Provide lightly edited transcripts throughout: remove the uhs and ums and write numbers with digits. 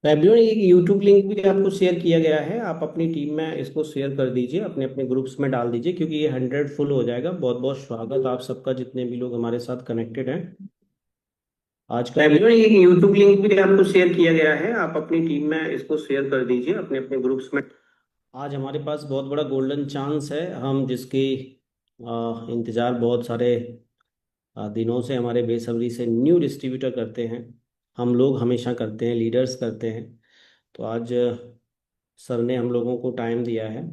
तो एवरीवन, एक YouTube link भी आपको शेयर किया गया है। आप अपनी टीम में इसको शेयर कर दीजिए, अपने अपने ग्रुप्स में डाल दीजिए, क्योंकि ये 100 फुल हो जाएगा। बहुत बहुत स्वागत आप सबका, जितने भी लोग हमारे साथ कनेक्टेड हैं आज का। एवरीवन, एक यूट्यूब लिंक भी आपको शेयर किया गया है। आप अपनी टीम में इसको शेयर कर दीजिए, अपने अपने ग्रुप्स में। आज हमारे पास बहुत बड़ा गोल्डन चांस है, हम जिसकी इंतजार बहुत सारे दिनों से, हमारे बेसब्री से न्यू डिस्ट्रीब्यूटर करते हैं। हम लोग हमेशा करते हैं, लीडर्स करते हैं। तो आज सर ने हम लोगों को टाइम दिया है,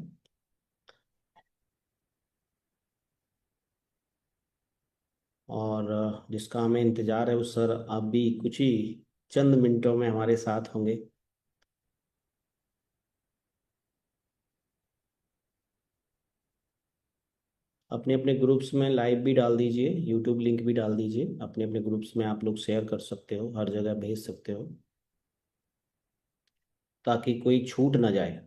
और जिसका हमें इंतजार है, वो सर अब भी कुछ ही चंद मिनटों में हमारे साथ होंगे। अपने अपने ग्रुप्स में लाइव भी डाल दीजिए, यूट्यूब लिंक भी डाल दीजिए। अपने अपने ग्रुप्स में आप लोग शेयर कर सकते हो, हर जगह भेज सकते हो, ताकि कोई छूट ना जाए।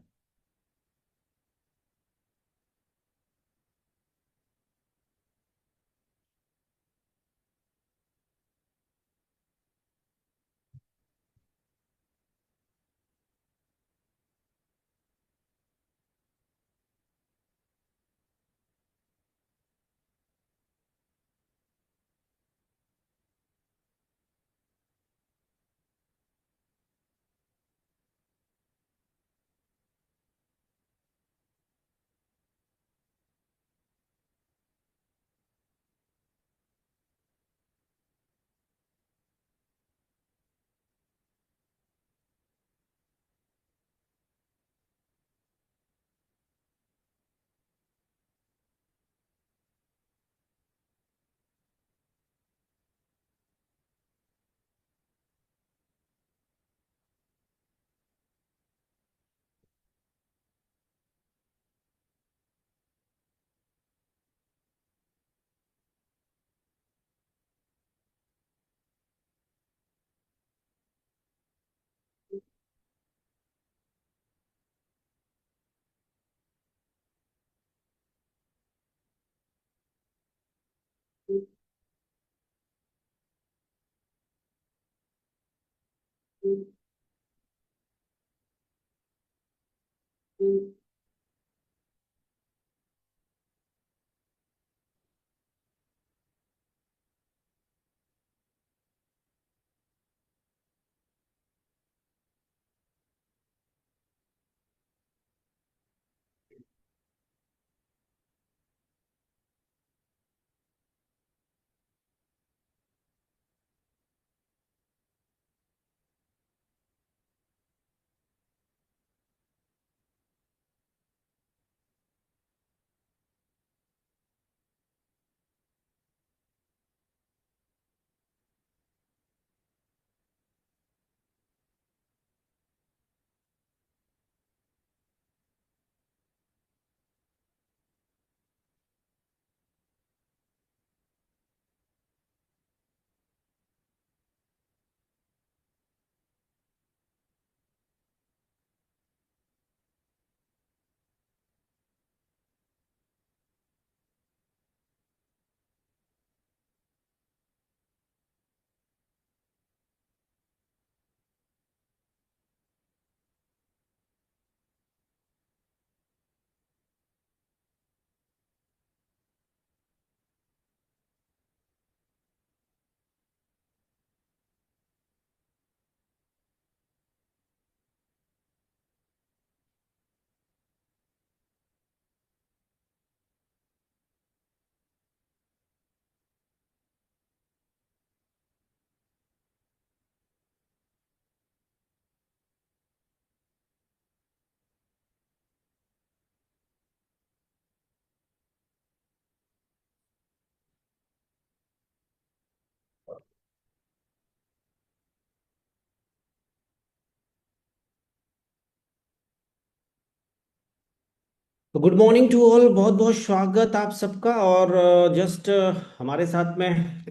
तो गुड मॉर्निंग टू ऑल, बहुत बहुत स्वागत आप सबका। और जस्ट हमारे साथ में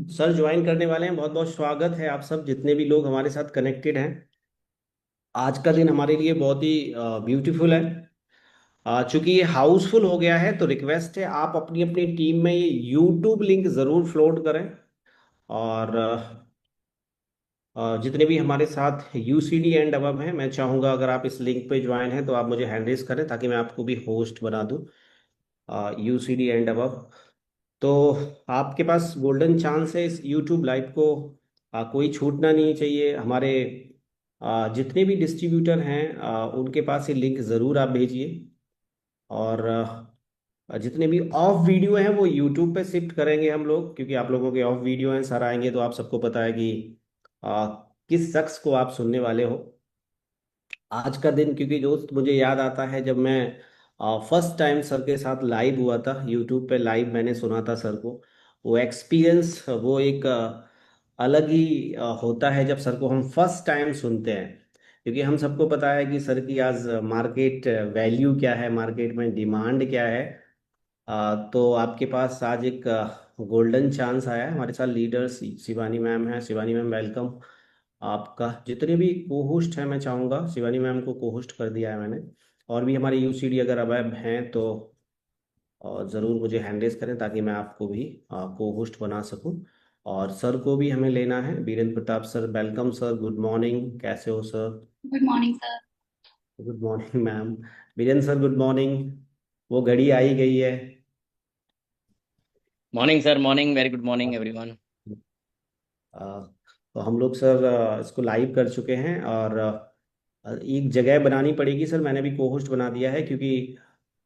सर ज्वाइन करने वाले हैं। बहुत बहुत स्वागत है आप सब, जितने भी लोग हमारे साथ कनेक्टेड हैं। आज का दिन हमारे लिए बहुत ही ब्यूटीफुल है। चूंकि ये हाउसफुल हो गया है, तो रिक्वेस्ट है आप अपनी अपनी टीम में ये यूट्यूब लिंक जरूर फ्लोट करें। और जितने भी हमारे साथ यूसीडी एंड अबव हैं, मैं चाहूंगा अगर आप इस लिंक पे ज्वाइन हैं तो आप मुझे हैंड रेज करें ताकि मैं आपको भी होस्ट बना दूं। UCD and above. तो आपके पास गोल्डन चांस है इस यूट्यूब लाइव को, कोई छूटना नहीं चाहिए। हमारे जितने भी डिस्ट्रीब्यूटर हैं उनके पास ये लिंक ज़रूर आप भेजिए। और जितने भी ऑफ वीडियो हैं वो यूट्यूब पे शिफ्ट करेंगे हम लोग, क्योंकि आप लोगों के ऑफ वीडियो हैं सर आएंगे तो आप सबको पता है कि आ, किस शख्स को आप सुनने वाले हो। आज का दिन क्योंकि दोस्त मुझे याद आता है जब मैं फर्स्ट टाइम सर के साथ लाइव हुआ था यूट्यूब पे, लाइव मैंने सुना था सर को। वो एक्सपीरियंस वो एक अलग ही होता है जब सर को हम फर्स्ट टाइम सुनते हैं। क्योंकि हम सबको पता है कि सर की आज मार्केट वैल्यू क्या है, मार्केट में डिमांड क्या है। तो आपके पास आज एक गोल्डन चांस आया है। हमारे साथ लीडर्स शिवानी मैम है। Shivani ma'am welcome. आपका जितने भी को होस्ट हैं मैं चाहूँगा, शिवानी मैम को को होस्ट कर दिया है मैंने। और भी हमारे यूसीडी अगर अवेब हैं तो ज़रूर मुझे हैंड रेज करें ताकि मैं आपको भी को होस्ट बना सकूं। और सर को भी हमें लेना है। Virendra Pratap sir welcome sir, good morning, कैसे हो sir? Good morning sir. Good morning ma'am. Virendra sir good morning. वो घड़ी आई गई है। Morning sir, morning, very good morning everyone. तो हम लोग सर इसको लाइव कर चुके हैं। और एक जगह बनानी पड़ेगी सर, मैंने भी को होस्ट बना दिया है क्योंकि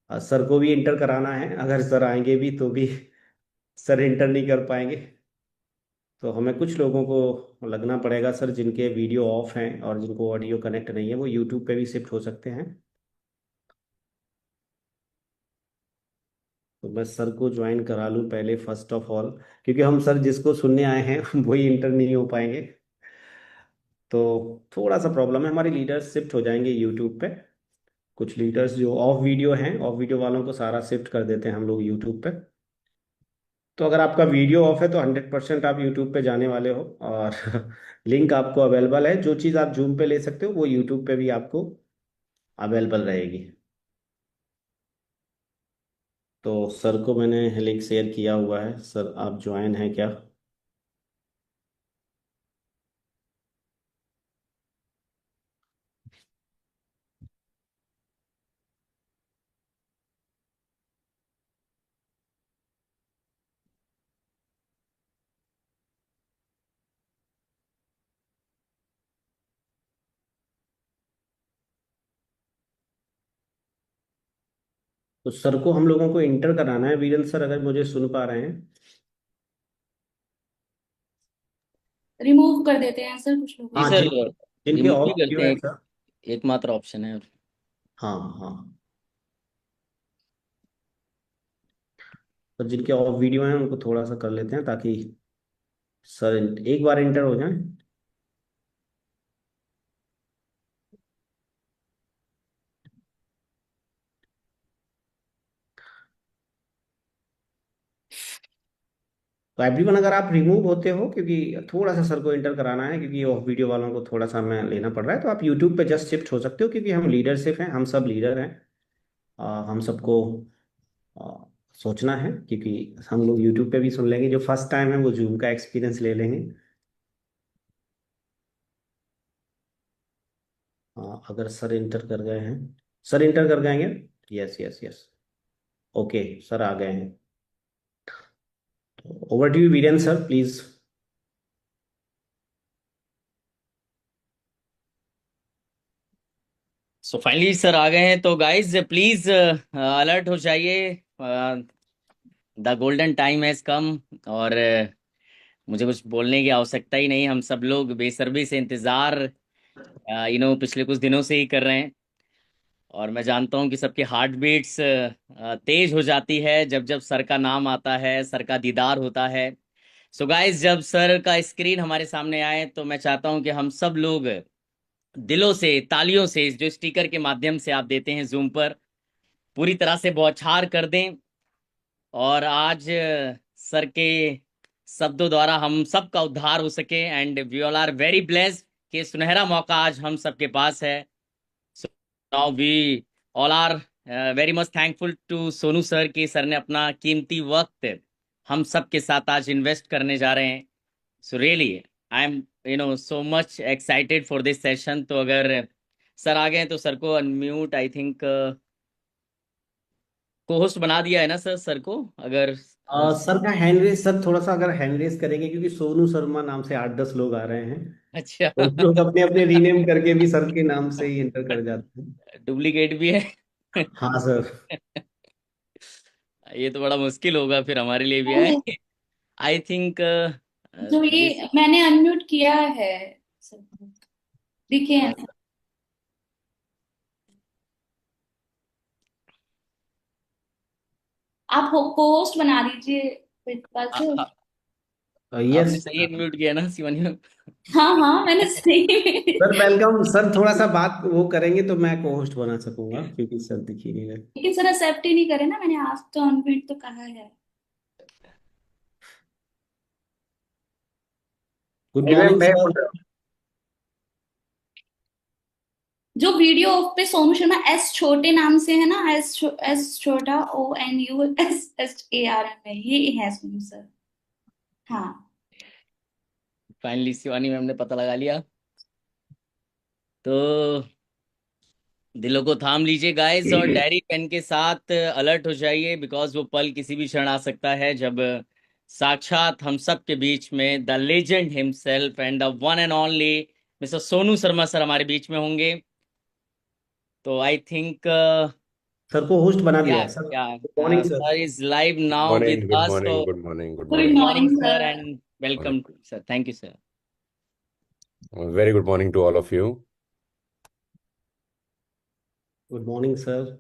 सर को भी इंटर कराना है। अगर सर आएंगे भी तो भी सर इंटर नहीं कर पाएंगे। तो हमें कुछ लोगों को लगना पड़ेगा सर जिनके वीडियो ऑफ हैं और जिनको ऑडियो कनेक्ट नहीं है, वो यूट्यूब पे भी शिफ्ट हो सकते हैं। तो मैं सर को ज्वाइन करा लूँ पहले फर्स्ट ऑफ ऑल, क्योंकि हम सर जिसको सुनने आए हैं वही इंटर नहीं हो पाएंगे। तो थोड़ा सा प्रॉब्लम है, हमारे लीडर्स शिफ्ट हो जाएंगे यूट्यूब पे। कुछ लीडर्स जो ऑफ वीडियो हैं, ऑफ वीडियो वालों को सारा शिफ्ट कर देते हैं हम लोग यूट्यूब पे। तो अगर आपका वीडियो ऑफ है तो 100% आप यूट्यूब पे जाने वाले हो। और लिंक आपको अवेलेबल है, जो चीज़ आप जूम पे ले सकते हो वो यूट्यूब पे भी आपको अवेलेबल रहेगी। तो सर को मैंने लिंक शेयर किया हुआ है, सर आप ज्वाइन हैं क्या? तो सर को हम लोगों को इंटर कराना है, वीरेंद्र सर अगर मुझे सुन पा रहे हैं। रिमूव कर देते हैं सर कुछ लोगों हाँ, को। जिन जिनके रिमूव ही ऑफ वीडियो करते है हैं, सर। एकमात्र ऑप्शन है। हाँ हाँ। तो जिनके ऑफ वीडियो हैं उनको थोड़ा सा कर लेते हैं ताकि सर एक बार इंटर हो जाए। तो एवरीवन अगर आप रिमूव होते हो, क्योंकि थोड़ा सा सर को इंटर कराना है, क्योंकि ऑफ वीडियो वालों को थोड़ा सा हमें लेना पड़ रहा है, तो आप यूट्यूब पे जस्ट शिफ्ट हो सकते हो क्योंकि हम लीडरशिप हैं, हम सब लीडर हैं। हम सबको आ, सोचना है, क्योंकि हम लोग यूट्यूब पे भी सुन लेंगे, जो फर्स्ट टाइम है वो जूम का एक्सपीरियंस ले लेंगे। अगर सर इंटर कर गए हैं, सर इंटर कर गए हैं। Yes yes yes. Okay, sir आ गए हैं। Over to you Viren sir please. So finally sir आ गए हैं, तो गाइज प्लीज अलर्ट हो जाइए। The golden time has come. और मुझे कुछ बोलने की आवश्यकता ही नहीं, हम सब लोग बेसब्री से इंतजार पिछले कुछ दिनों से ही कर रहे हैं। और मैं जानता हूँ कि सबके हार्ट बीट्स तेज हो जाती है जब जब सर का नाम आता है, सर का दीदार होता है। सो गाइस, जब सर का स्क्रीन हमारे सामने आए तो मैं चाहता हूं कि हम सब लोग दिलों से, तालियों से, जो स्टिकर के माध्यम से आप देते हैं जूम पर, पूरी तरह से बौछार कर दें। और आज सर के शब्दों द्वारा हम सब का उद्धार हो सके। And we all are very blessed कि सुनहरा मौका आज हम सबके पास है। So now we all are very much thankful to Sonu sir कि सर ने अपना कीमती वक्त हम सब के साथ आज इन्वेस्ट करने जा रहे हैं। So really I am so much excited for this session. तो अगर सर आ गए हैं तो सर को अनम्यूट, आई थिंक को होस्ट बना दिया है ना सर, सर को अगर सर का हैंड रेस, सर थोड़ा सा अगर हैंड रेस करेंगे, क्योंकि सोनू शर्मा नाम से 8-10 लोग आ रहे हैं। अच्छा। तो लोग अपने अपने रीनेम करके भी सर के नाम से ही एंटर कर जाते हैं। डुप्लीकेट भी है। हाँ सर। ये तो बड़ा मुश्किल होगा फिर हमारे लिए भी है। आई थिंक जो दिस। ये मैंने अनम्यूट किया है सबको, दिखे हैं। आप को होस्ट बना दीजिए प्रिंसिपल से। आपने यस सही अनम्यूट किया ना शिवानी मैम? हाँ हाँ, मैंने सही। Sir, welcome sir. थोड़ा सा बात वो करेंगे तो मैं को होस्ट बना सकूंगा, क्योंकि सर दिख ही नहीं रहे। लेकिन सर एक्सेप्ट ही नहीं करे ना, मैंने आज तो अनम्यूट तो कहा है। गुड नहीं मैम, मॉर्निंग मैं सर। बोल रहा हूँ। जो वीडियो पे सोनू शर्मा एस छोटे नाम से है ना, एस छोटा ONUSSARM है, ये है सोनू सर। हाँ। फाइनली शिवानी मैम ने पता लगा लिया। तो दिलों को थाम लीजिए गाइस, और डायरी पेन के साथ अलर्ट हो जाइए, बिकॉज वो पल किसी भी क्षण आ सकता है जब साक्षात हम सब के बीच में the legend himself and the one and only mister Sonu Sharma sir हमारे बीच में होंगे। तो आई थिंक सर को होस्ट बना या दिया है सर। Yeah good morning sir. Sir is live good now morning, with good us. Morning, तो good morning, good good good morning. Morning morning sir sir. And welcome sir, thank you sir. Very good morning to all of you. Good morning sir.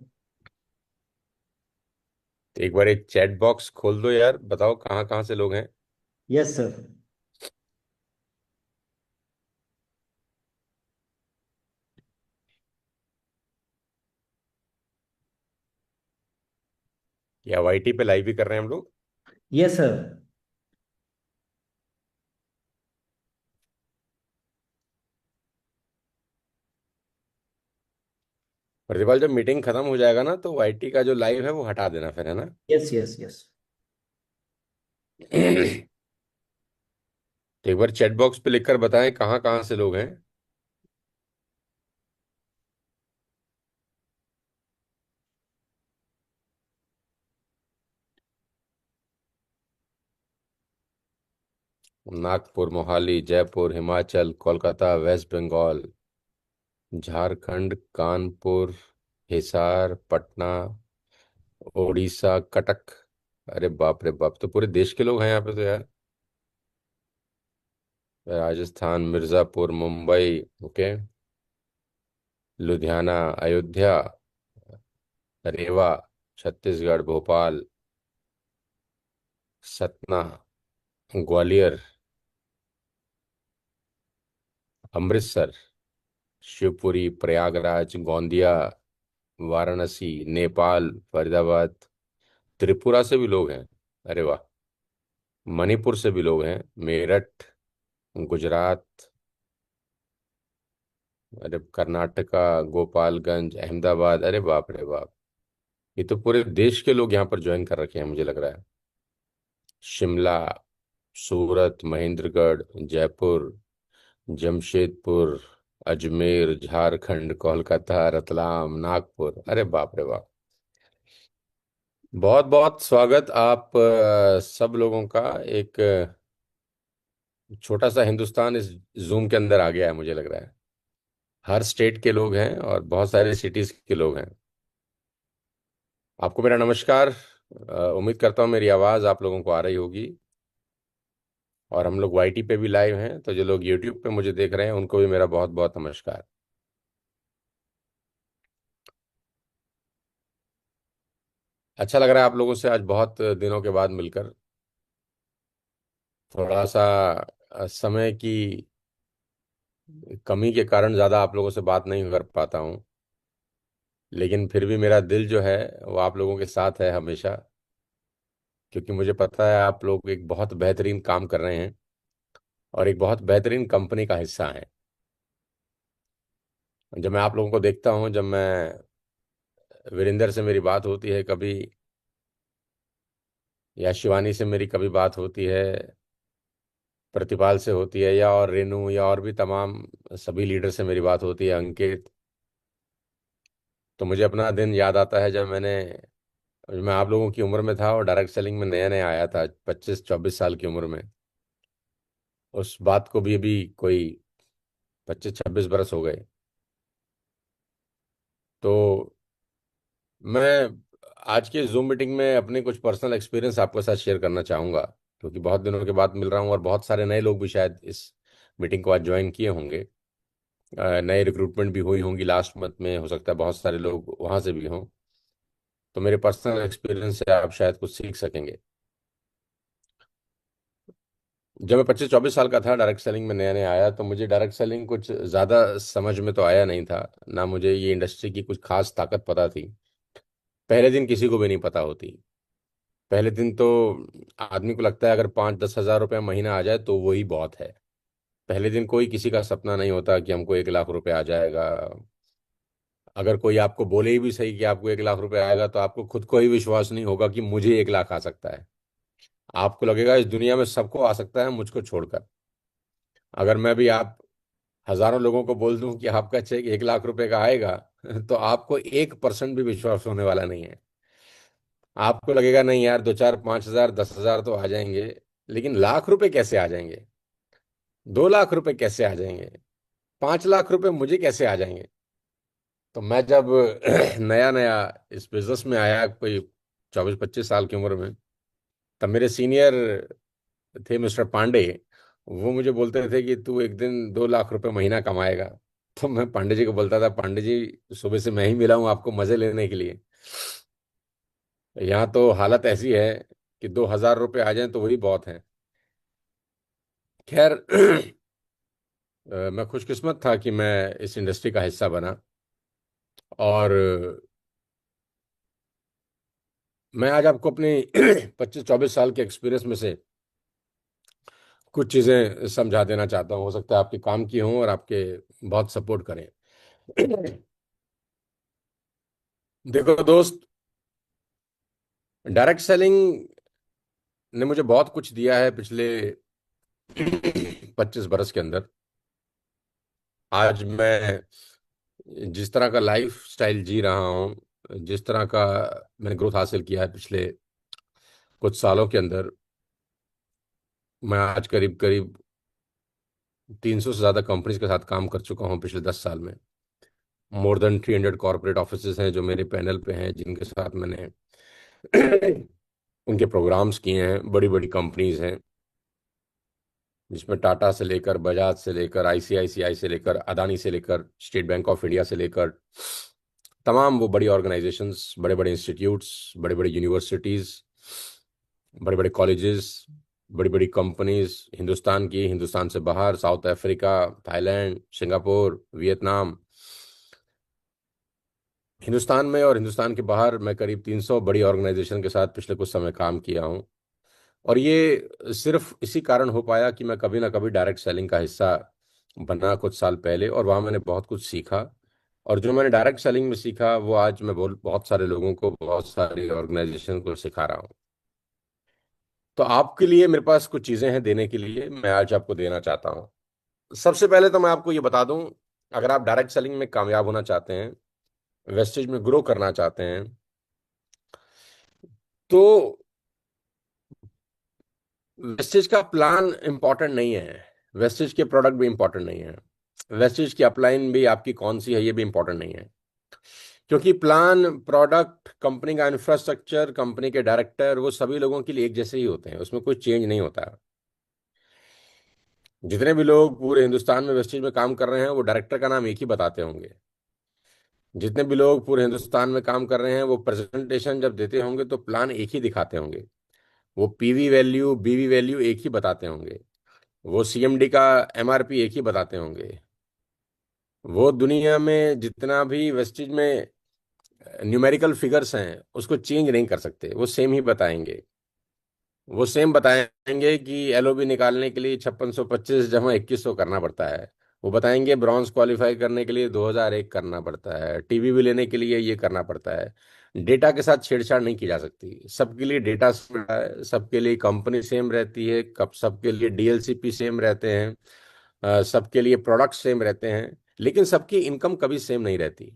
एक बार एक chat box खोल दो यार, बताओ कहाँ कहाँ से लोग हैं। Yes sir. या वाईटी पे लाइव भी कर रहे हैं हम लोग। Yes sir. प्रतिपाल, जब मीटिंग खत्म हो जाएगा ना तो वाईटी का जो लाइव है वो हटा देना फिर, है ना। Yes yes yes. तो एक बार चैट बॉक्स पे लिखकर बताएं कहाँ कहाँ से लोग हैं। नागपुर, मोहाली, जयपुर, हिमाचल, कोलकाता, वेस्ट बंगाल, झारखंड, कानपुर, हिसार, पटना, उड़ीसा, कटक। अरे बाप रे बाप, तो पूरे देश के लोग हैं यहाँ पे तो यार। राजस्थान, मिर्जापुर, मुंबई, ओके, लुधियाना, अयोध्या, रेवा, छत्तीसगढ़, भोपाल, सतना, ग्वालियर, अमृतसर, शिवपुरी, प्रयागराज, गोंदिया, वाराणसी, नेपाल, फरीदाबाद, त्रिपुरा से भी लोग हैं। अरे वाह। मणिपुर से भी लोग हैं, मेरठ, गुजरात, अरे कर्नाटका, गोपालगंज, अहमदाबाद, अरे बाप रे बाप। ये तो पूरे देश के लोग यहाँ पर ज्वाइन कर रखे हैं मुझे लग रहा है। शिमला, सूरत, महेंद्रगढ़, जयपुर, जमशेदपुर, अजमेर, झारखंड, कोलकाता, रतलाम, नागपुर, अरे बाप रे बाप। बहुत बहुत स्वागत आप सब लोगों का। एक छोटा सा हिंदुस्तान इस जूम के अंदर आ गया है मुझे लग रहा है। हर स्टेट के लोग हैं और बहुत सारे सिटीज के लोग हैं। आपको मेरा नमस्कार। उम्मीद करता हूँ मेरी आवाज़ आप लोगों को आ रही होगी। और हम लोग वाईटी पे भी लाइव हैं, तो जो लोग यूट्यूब पे मुझे देख रहे हैं उनको भी मेरा बहुत बहुत नमस्कार। अच्छा लग रहा है आप लोगों से आज बहुत दिनों के बाद मिलकर। थोड़ा सा समय की कमी के कारण ज़्यादा आप लोगों से बात नहीं कर पाता हूँ, लेकिन फिर भी मेरा दिल जो है वो आप लोगों के साथ है हमेशा। क्योंकि मुझे पता है आप लोग एक बहुत बेहतरीन काम कर रहे हैं और एक बहुत बेहतरीन कंपनी का हिस्सा हैं। जब मैं आप लोगों को देखता हूँ, जब मैं वीरेंद्र से मेरी बात होती है कभी, या शिवानी से मेरी कभी बात होती है, प्रतिपाल से होती है, या और रेनू, या और भी तमाम सभी लीडर से मेरी बात होती है, अंकित। तो मुझे अपना दिन याद आता है जब मैं आप लोगों की उम्र में था और डायरेक्ट सेलिंग में नया नया आया था, 25-24 साल की उम्र में। उस बात को भी अभी कोई 25-26 बरस हो गए। तो मैं आज के जूम मीटिंग में अपने कुछ पर्सनल एक्सपीरियंस आपके साथ शेयर करना चाहूँगा, क्योंकि बहुत दिनों के बाद मिल रहा हूँ और बहुत सारे नए लोग भी शायद इस मीटिंग को आज ज्वाइन किए होंगे। नए रिक्रूटमेंट भी हुई होंगी लास्ट मंथ में, हो सकता है बहुत सारे लोग वहाँ से भी हों। तो मेरे पर्सनल एक्सपीरियंस से आप शायद कुछ सीख सकेंगे। जब मैं 25-24 साल का था, डायरेक्ट सेलिंग में नया नया आया, तो मुझे डायरेक्ट सेलिंग कुछ ज़्यादा समझ में तो आया नहीं था, ना मुझे ये इंडस्ट्री की कुछ खास ताकत पता थी। पहले दिन किसी को भी नहीं पता होती। पहले दिन तो आदमी को लगता है अगर 5-10 हज़ार रुपया महीना आ जाए तो वही बहुत है। पहले दिन कोई किसी का सपना नहीं होता कि हमको 1 लाख रुपया आ जाएगा। अगर कोई आपको बोले ही भी सही कि आपको 1 लाख रुपया आएगा, तो आपको खुद को ही विश्वास नहीं होगा कि मुझे 1 लाख आ सकता है। आपको लगेगा इस दुनिया में सबको आ सकता है, मुझको छोड़कर। अगर मैं भी आप हजारों लोगों को बोल दूं कि आपका चेक 1 लाख रुपए का आएगा, तो आपको 1% भी विश्वास होने वाला नहीं है। आपको लगेगा नहीं यार, 2-4-5 हजार 10 हजार तो आ जाएंगे, लेकिन लाख रुपए कैसे आ जाएंगे? 2 लाख रुपए कैसे आ जाएंगे? 5 लाख रुपए मुझे कैसे आ जाएंगे? तो मैं जब नया नया इस बिजनेस में आया, कोई 24-25 साल की उम्र में, तब मेरे सीनियर थे मिस्टर पांडे। वो मुझे बोलते थे कि तू एक दिन 2 लाख रुपए महीना कमाएगा। तो मैं पांडे जी को बोलता था, पांडे जी सुबह से मैं ही मिला हूं आपको मजे लेने के लिए। यहाँ तो हालत ऐसी है कि 2 हजार रुपये आ जाएं तो वही बहुत है। खैर, मैं खुशकिस्मत था कि मैं इस इंडस्ट्री का हिस्सा बना। और मैं आज आपको अपने 25-24 साल के एक्सपीरियंस में से कुछ चीज़ें समझा देना चाहता हूँ। हो सकता है आपके काम की हों और आपके बहुत सपोर्ट करें। देखो दोस्त, डायरेक्ट सेलिंग ने मुझे बहुत कुछ दिया है पिछले 25 बरस के अंदर। आज मैं जिस तरह का लाइफ स्टाइल जी रहा हूँ, जिस तरह का मैंने ग्रोथ हासिल किया है पिछले कुछ सालों के अंदर, मैं आज करीब करीब 300 से ज़्यादा कंपनीज के साथ काम कर चुका हूँ पिछले 10 साल में। मोर देन 300 कॉरपोरेट ऑफिसेज हैं जो मेरे पैनल पे हैं, जिनके साथ मैंने उनके प्रोग्राम्स किए हैं। बड़ी बड़ी कंपनीज हैं, जिसमें टाटा से लेकर, बजाज से लेकर, आईसीआईसीआई से लेकर, अदानी से लेकर, स्टेट बैंक ऑफ इंडिया से लेकर, तमाम वो बड़ी ऑर्गेनाइजेशंस, बड़े बड़े इंस्टीट्यूट्स, बड़े बड़े यूनिवर्सिटीज़, बड़े बड़े कॉलेजेस, बड़ी बड़ी कंपनीज, हिंदुस्तान की, हिंदुस्तान से बाहर, south Africa, Thailand, Singapore, Vietnam. Hindustan में और हिंदुस्तान के बाहर मैं करीब 300 बड़ी ऑर्गेनाइजेशन के साथ पिछले कुछ समय काम किया हूँ। और ये सिर्फ इसी कारण हो पाया कि मैं कभी ना कभी डायरेक्ट सेलिंग का हिस्सा बना कुछ साल पहले, और वहाँ मैंने बहुत कुछ सीखा। और जो मैंने डायरेक्ट सेलिंग में सीखा, वो आज मैं बहुत सारे लोगों को, बहुत सारी ऑर्गेनाइजेशन को सिखा रहा हूँ। तो आपके लिए मेरे पास कुछ चीज़ें हैं देने के लिए, मैं आज आपको देना चाहता हूँ। सबसे पहले तो मैं आपको ये बता दूं, अगर आप डायरेक्ट सेलिंग में कामयाब होना चाहते हैं, वेस्टेज में ग्रो करना चाहते हैं, तो वेस्टेज का प्लान इंपॉर्टेंट नहीं है, वेस्टेज के प्रोडक्ट भी इंपॉर्टेंट नहीं है, वेस्टेज की अपलाइन भी आपकी कौन सी है ये भी इंपॉर्टेंट नहीं है। क्योंकि प्लान, प्रोडक्ट, कंपनी का इंफ्रास्ट्रक्चर, कंपनी के डायरेक्टर, वो सभी लोगों के लिए एक जैसे ही होते हैं, उसमें कोई चेंज नहीं होता। जितने भी लोग पूरे हिंदुस्तान में वेस्टेज में काम कर रहे हैं, वो डायरेक्टर का नाम एक ही बताते होंगे। जितने भी लोग पूरे हिंदुस्तान में काम कर रहे हैं, वो प्रेजेंटेशन जब देते होंगे तो प्लान एक ही दिखाते होंगे। वो पीवी वैल्यू, बीवी वैल्यू एक ही बताते होंगे। वो सीएमडी का एमआरपी एक ही बताते होंगे। वो दुनिया में जितना भी वेस्टेज में न्यूमेरिकल फिगर्स हैं, उसको चेंज नहीं कर सकते, वो सेम ही बताएंगे। वो सेम बताएंगे कि एलओबी निकालने के लिए 5625 जमा 2100 करना पड़ता है। वो बताएंगे ब्रॉन्ज क्वालिफाई करने के लिए 2001 करना पड़ता है, टीवी भी लेने के लिए ये करना पड़ता है। डेटा के साथ छेड़छाड़ नहीं की जा सकती। सबके लिए डेटा सेम रहता है, सबके लिए कंपनी सेम रहती है, कब सबके लिए डीएलसीपी सेम रहते हैं, सबके लिए प्रोडक्ट सेम रहते हैं, लेकिन सबकी इनकम कभी सेम नहीं रहती।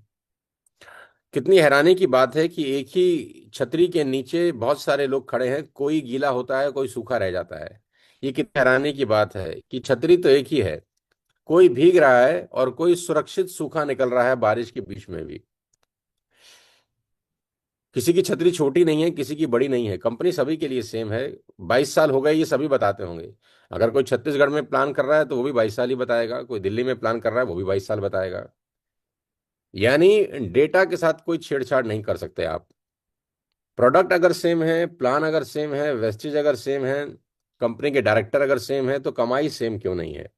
कितनी हैरानी की बात है कि एक ही छतरी के नीचे बहुत सारे लोग खड़े हैं, कोई गीला होता है, कोई सूखा रह जाता है। ये कितनी हैरानी की बात है कि छतरी तो एक ही है, कोई भीग रहा है और कोई सुरक्षित सूखा निकल रहा है बारिश के बीच में भी। किसी की छतरी छोटी नहीं है, किसी की बड़ी नहीं है, कंपनी सभी के लिए सेम है। 22 साल हो गए, ये सभी बताते होंगे। अगर कोई छत्तीसगढ़ में प्लान कर रहा है तो वो भी 22 साल ही बताएगा, कोई दिल्ली में प्लान कर रहा है वो भी 22 साल बताएगा। यानी डेटा के साथ कोई छेड़छाड़ नहीं कर सकते आप। प्रोडक्ट अगर सेम है, प्लान अगर सेम है, वेस्टेज अगर सेम है, कंपनी के डायरेक्टर अगर सेम है, तो कमाई सेम क्यों नहीं है?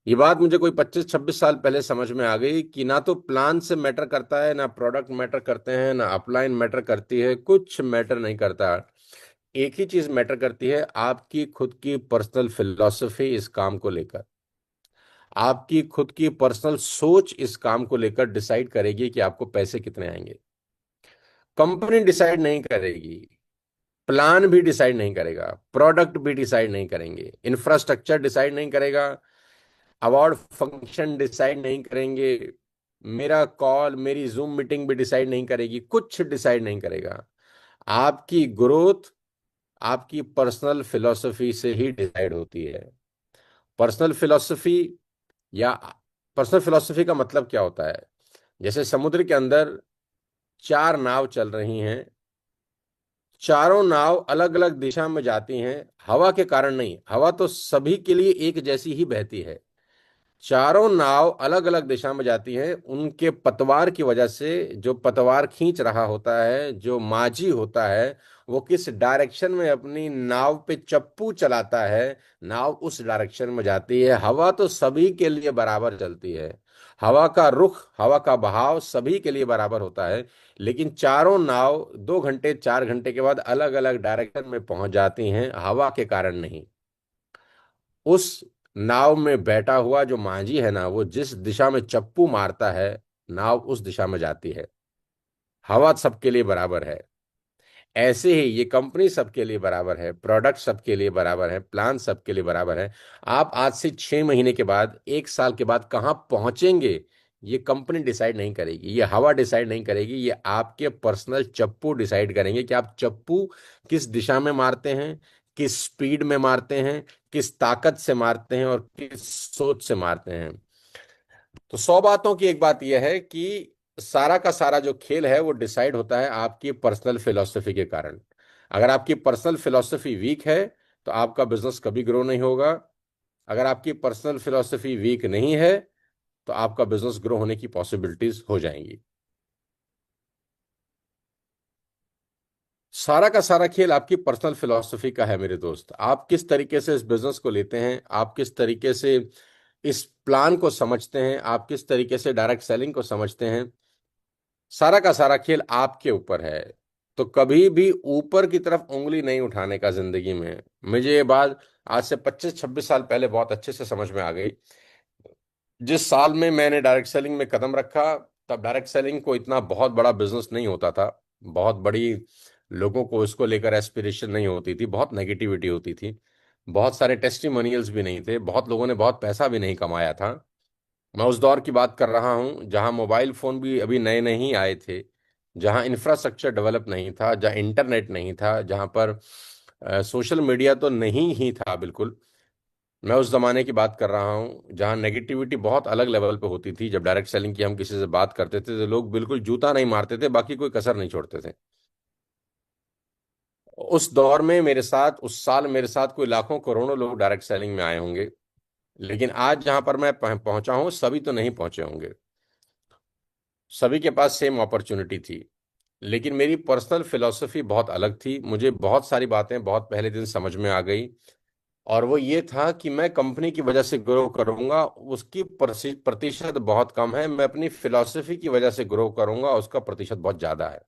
ये बात मुझे कोई 25-26 साल पहले समझ में आ गई कि ना तो प्लान से मैटर करता है, ना प्रोडक्ट मैटर करते हैं, ना अपलाइन मैटर करती है, कुछ मैटर नहीं करता। एक ही चीज मैटर करती है, आपकी खुद की पर्सनल फिलॉसफी इस काम को लेकर। आपकी खुद की पर्सनल सोच इस काम को लेकर डिसाइड करेगी कि आपको पैसे कितने आएंगे। कंपनी डिसाइड नहीं करेगी, प्लान भी डिसाइड नहीं करेगा, प्रोडक्ट भी डिसाइड नहीं करेंगे, इंफ्रास्ट्रक्चर डिसाइड नहीं करेगा, अवार्ड फंक्शन डिसाइड नहीं करेंगे, मेरा कॉल, मेरी जूम मीटिंग भी डिसाइड नहीं करेगी, कुछ डिसाइड नहीं करेगा। आपकी ग्रोथ आपकी पर्सनल फिलॉसफी से ही डिसाइड होती है। पर्सनल फिलॉसफी या पर्सनल फिलॉसफी का मतलब क्या होता है? जैसे समुद्र के अंदर 4 नाव चल रही हैं, चारों नाव अलग अलग दिशा में जाती हैं, हवा के कारण नहीं, हवा तो सभी के लिए एक जैसी ही बहती है। चारों नाव अलग अलग दिशा में जाती हैं, उनके पतवार की वजह से, जो पतवार खींच रहा होता है, जो माझी होता है, वो किस डायरेक्शन में अपनी नाव पे चप्पू चलाता है, नाव उस डायरेक्शन में जाती है। हवा तो सभी के लिए बराबर चलती है, हवा का रुख, हवा का बहाव सभी के लिए बराबर होता है। लेकिन चारों नाव 2 घंटे 4 घंटे के बाद अलग अलग डायरेक्शन में पहुंच जाती हैं, हवा के कारण नहीं। उस नाव में बैठा हुआ जो मांझी है ना, वो जिस दिशा में चप्पू मारता है, नाव उस दिशा में जाती है। हवा सबके लिए बराबर है। ऐसे ही ये कंपनी सबके लिए बराबर है, प्रोडक्ट सबके लिए बराबर है, प्लान सबके लिए बराबर है। आप आज से 6 महीने के बाद, 1 साल के बाद कहाँ पहुंचेंगे, ये कंपनी डिसाइड नहीं करेगी, ये हवा डिसाइड नहीं करेगी, ये आपके पर्सनल चप्पू डिसाइड करेंगे कि आप चप्पू किस दिशा में मारते हैं, किस स्पीड में मारते हैं, किस ताकत से मारते हैं और किस सोच से मारते हैं। तो 100 बातों की एक बात यह है कि सारा का सारा जो खेल है वो डिसाइड होता है आपकी पर्सनल फिलॉसफी के कारण। अगर आपकी पर्सनल फिलॉसफी वीक है तो आपका बिजनेस कभी ग्रो नहीं होगा। अगर आपकी पर्सनल फिलॉसफी वीक नहीं है तो आपका बिजनेस ग्रो होने की पॉसिबिलिटीज हो जाएंगी। सारा का सारा खेल आपकी पर्सनल फिलॉसफी का है मेरे दोस्त। आप किस तरीके से इस बिजनेस को लेते हैं, आप किस तरीके से इस प्लान को समझते हैं, आप किस तरीके से डायरेक्ट सेलिंग को समझते हैं, सारा का सारा खेल आपके ऊपर है। तो कभी भी ऊपर की तरफ उंगली नहीं उठाने का जिंदगी में। मुझे ये बात आज से 25-26 साल पहले बहुत अच्छे से समझ में आ गई। जिस साल में मैंने डायरेक्ट सेलिंग में कदम रखा, तब डायरेक्ट सेलिंग को इतना बहुत बड़ा बिजनेस नहीं होता था, बहुत बड़ी लोगों को इसको लेकर एस्पिरेशन नहीं होती थी, बहुत नेगेटिविटी होती थी, बहुत सारे टेस्टिमोनियल्स भी नहीं थे, बहुत लोगों ने बहुत पैसा भी नहीं कमाया था। मैं उस दौर की बात कर रहा हूँ जहां मोबाइल फोन भी अभी नए नहीं आए थे, जहां इंफ्रास्ट्रक्चर डेवलप नहीं था, जहां इंटरनेट नहीं था, जहां पर सोशल मीडिया तो नहीं ही था बिल्कुल। मैं उस जमाने की बात कर रहा हूँ जहां नेगेटिविटी बहुत अलग लेवल पे होती थी। जब डायरेक्ट सेलिंग की हम किसी से बात करते थे तो लोग बिल्कुल जूता नहीं मारते थे, बाकी कोई कसर नहीं छोड़ते थे। उस दौर में मेरे साथ, उस साल मेरे साथ कोई लाखों करोड़ों लोग डायरेक्ट सेलिंग में आए होंगे। लेकिन आज जहां पर मैं पहुंचा हूं, सभी तो नहीं पहुंचे होंगे, सभी के पास सेम अपॉर्चुनिटी थी। लेकिन मेरी पर्सनल फिलॉसफी बहुत अलग थी। मुझे बहुत सारी बातें बहुत पहले दिन समझ में आ गई, और वो ये था कि मैं कंपनी की वजह से ग्रो करूंगा, उसकी प्रतिशत बहुत कम है। मैं अपनी फिलॉसफी की वजह से ग्रो करूंगा, उसका प्रतिशत बहुत ज्यादा है।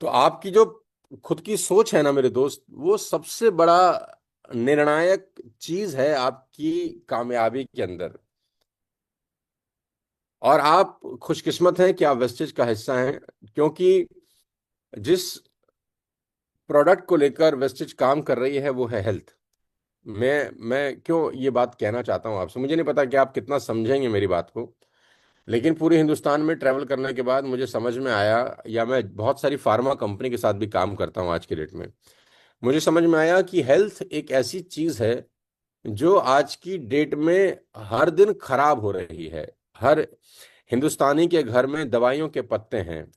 तो आपकी जो खुद की सोच है ना मेरे दोस्त, वो सबसे बड़ा निर्णायक चीज है आपकी कामयाबी के अंदर। और आप खुशकिस्मत हैं कि आप वेस्टेज का हिस्सा हैं, क्योंकि जिस प्रोडक्ट को लेकर वेस्टेज काम कर रही है वो है हेल्थ। मैं क्यों ये बात कहना चाहता हूं आपसे, मुझे नहीं पता कि आप कितना समझेंगे मेरी बात को, लेकिन पूरे हिंदुस्तान में ट्रैवल करने के बाद मुझे समझ में आया, या मैं बहुत सारी फार्मा कंपनी के साथ भी काम करता हूं आज के डेट में, मुझे समझ में आया कि हेल्थ एक ऐसी चीज है जो आज की डेट में हर दिन खराब हो रही है। हर हिंदुस्तानी के घर में दवाइयों के पत्ते हैं।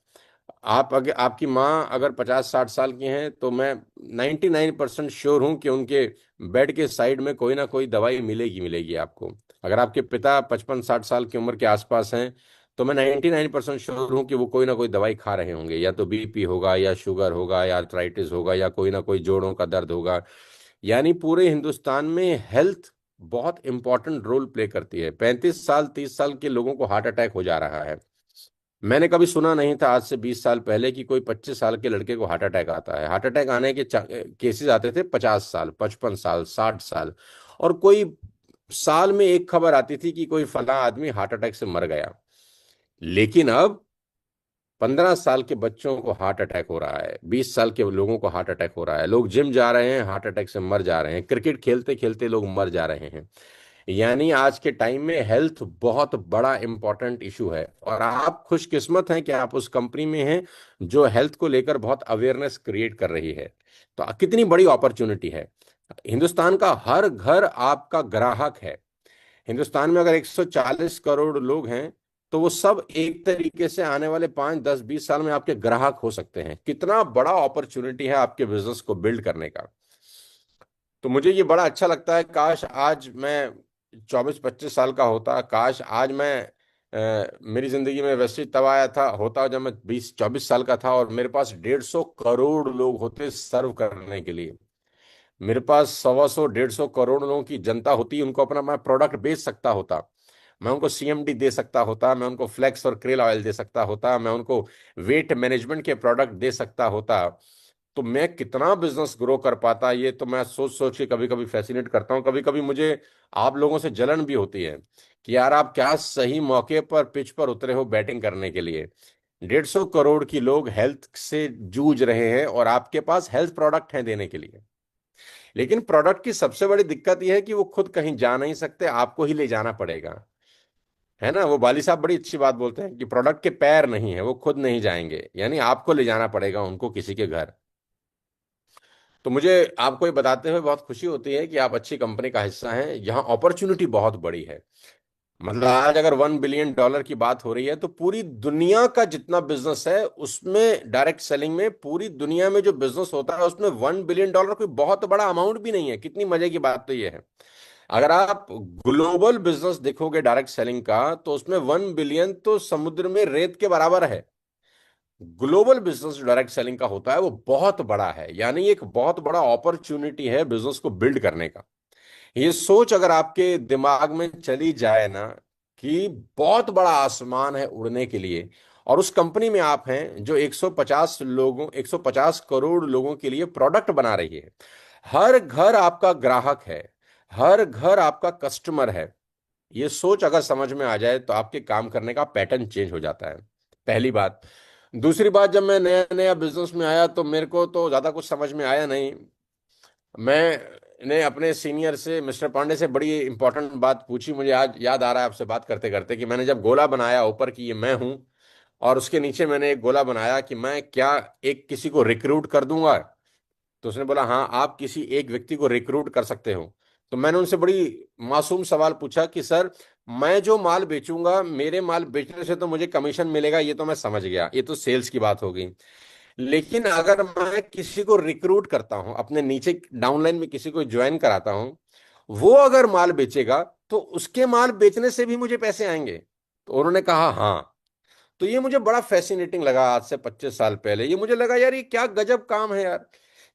आप अगर आपकी माँ अगर 50-60 साल की हैं तो मैं 99% श्योर हूं कि उनके बेड के साइड में कोई ना कोई दवाई मिलेगी मिलेगी आपको। अगर आपके पिता 55-60 साल की उम्र के आसपास हैं तो मैं 99% श्योर हूं कि वो कोई ना कोई दवाई खा रहे होंगे, या तो बीपी होगा, या शुगर होगा, या आर्थराइटिस होगा, या कोई ना कोई जोड़ों का दर्द होगा। यानी पूरे हिंदुस्तान में हेल्थ बहुत इंपॉर्टेंट रोल प्ले करती है। 35 साल 30 साल के लोगों को हार्ट अटैक हो जा रहा है। मैंने कभी सुना नहीं था आज से 20 साल पहले कि कोई 25 साल के लड़के को हार्ट अटैक आता है। हार्ट अटैक आने के केसेस आते थे 50 साल, 55 साल, 60 साल, और कोई साल में एक खबर आती थी कि कोई फला आदमी हार्ट अटैक से मर गया। लेकिन अब 15 साल के बच्चों को हार्ट अटैक हो रहा है, 20 साल के लोगों को हार्ट अटैक हो रहा है, लोग जिम जा रहे हैं हार्ट अटैक से मर जा रहे हैं, क्रिकेट खेलते खेलते लोग मर जा रहे हैं। यानी आज के टाइम में हेल्थ बहुत बड़ा इंपॉर्टेंट इशू है, और आप खुशकिस्मत हैं कि आप उस कंपनी में हैं जो हेल्थ को लेकर बहुत अवेयरनेस क्रिएट कर रही है। तो कितनी बड़ी अपॉर्चुनिटी है। हिंदुस्तान का हर घर आपका ग्राहक है। हिंदुस्तान में अगर 140 करोड़ लोग हैं तो वो सब एक तरीके से आने वाले 5 10 20 साल में आपके ग्राहक हो सकते हैं। कितना बड़ा अपॉर्चुनिटी है आपके बिजनेस को बिल्ड करने का। तो मुझे ये बड़ा अच्छा लगता है। काश आज मैं 24 25 साल का होता, काश आज मैं मेरी जिंदगी में वैसे तब आया था होता जब मैं 20 24 साल का था, और मेरे पास 150 करोड़ लोग होते सर्व करने के लिए। मेरे पास 100 150 करोड़ लोगों की जनता होती, उनको अपना मैं प्रोडक्ट बेच सकता होता। मैं उनको सीएमडी दे सकता होता, मैं उनको फ्लेक्स और क्रेल ऑयल दे सकता होता, मैं उनको वेट मैनेजमेंट के प्रोडक्ट दे सकता होता। तो मैं कितना बिजनेस ग्रो कर पाता, ये तो मैं सोच सोच के कभी कभी फैसिनेट करता हूँ। कभी कभी मुझे आप लोगों से जलन भी होती है कि यार आप क्या सही मौके पर पिच पर उतरे हो बैटिंग करने के लिए। 150 करोड़ की लोग हेल्थ से जूझ रहे हैं और आपके पास हेल्थ प्रोडक्ट हैं देने के लिए। लेकिन प्रोडक्ट की सबसे बड़ी दिक्कत यह है कि वो खुद कहीं जा नहीं सकते, आपको ही ले जाना पड़ेगा। है ना, वो बाली साहब बड़ी अच्छी बात बोलते हैं कि प्रोडक्ट के पैर नहीं है, वो खुद नहीं जाएंगे, यानी आपको ले जाना पड़ेगा उनको किसी के घर। तो मुझे आपको ये बताते हुए बहुत खुशी होती है कि आप अच्छी कंपनी का हिस्सा हैं। यहाँ अपॉर्चुनिटी बहुत बड़ी है। मतलब आज अगर $1 बिलियन की बात हो रही है तो पूरी दुनिया का जितना बिजनेस है उसमें, डायरेक्ट सेलिंग में पूरी दुनिया में जो बिजनेस होता है उसमें $1 बिलियन कोई बहुत बड़ा अमाउंट भी नहीं है। कितनी मजे की बात तो ये है। अगर आप ग्लोबल बिजनेस देखोगे डायरेक्ट सेलिंग का तो उसमें 1 बिलियन तो समुद्र में रेत के बराबर है। ग्लोबल बिजनेस डायरेक्ट सेलिंग का होता है वो बहुत बड़ा है, यानी एक बहुत बड़ा अपॉर्चुनिटी है बिजनेस को बिल्ड करने का। ये सोच अगर आपके दिमाग में चली जाए ना कि बहुत बड़ा आसमान है उड़ने के लिए, और उस कंपनी में आप हैं जो 150 करोड़ लोगों के लिए प्रोडक्ट बना रही है। हर घर आपका ग्राहक है, हर घर आपका कस्टमर है। ये सोच अगर समझ में आ जाए तो आपके काम करने का पैटर्न चेंज हो जाता है। पहली बात। दूसरी बात, जब मैं नया नया बिजनेस में आया तो मेरे को तो ज्यादा कुछ समझ में आया नहीं। मैंने अपने सीनियर से, मिस्टर पांडे से, बड़ी इंपॉर्टेंट बात पूछी। मुझे आज याद आ रहा है आपसे बात करते करते कि मैंने जब गोला बनाया ऊपर कि ये मैं हूं, और उसके नीचे मैंने एक गोला बनाया कि मैं क्या एक किसी को रिक्रूट कर दूंगा। तो उसने बोला हाँ आप किसी एक व्यक्ति को रिक्रूट कर सकते हो। तो मैंने उनसे बड़ी मासूम सवाल पूछा कि सर, मैं जो माल बेचूंगा, मेरे माल बेचने से तो मुझे कमीशन मिलेगा, ये तो मैं समझ गया, ये तो सेल्स की बात हो गई। लेकिन अगर मैं किसी को रिक्रूट करता हूं, अपने नीचे डाउनलाइन में किसी को ज्वाइन कराता हूं, वो अगर माल बेचेगा तो उसके माल बेचने से भी मुझे पैसे आएंगे। तो उन्होंने कहा हाँ। तो ये मुझे बड़ा फैसिनेटिंग लगा। आज से 25 साल पहले ये मुझे लगा यार ये क्या गजब काम है यार,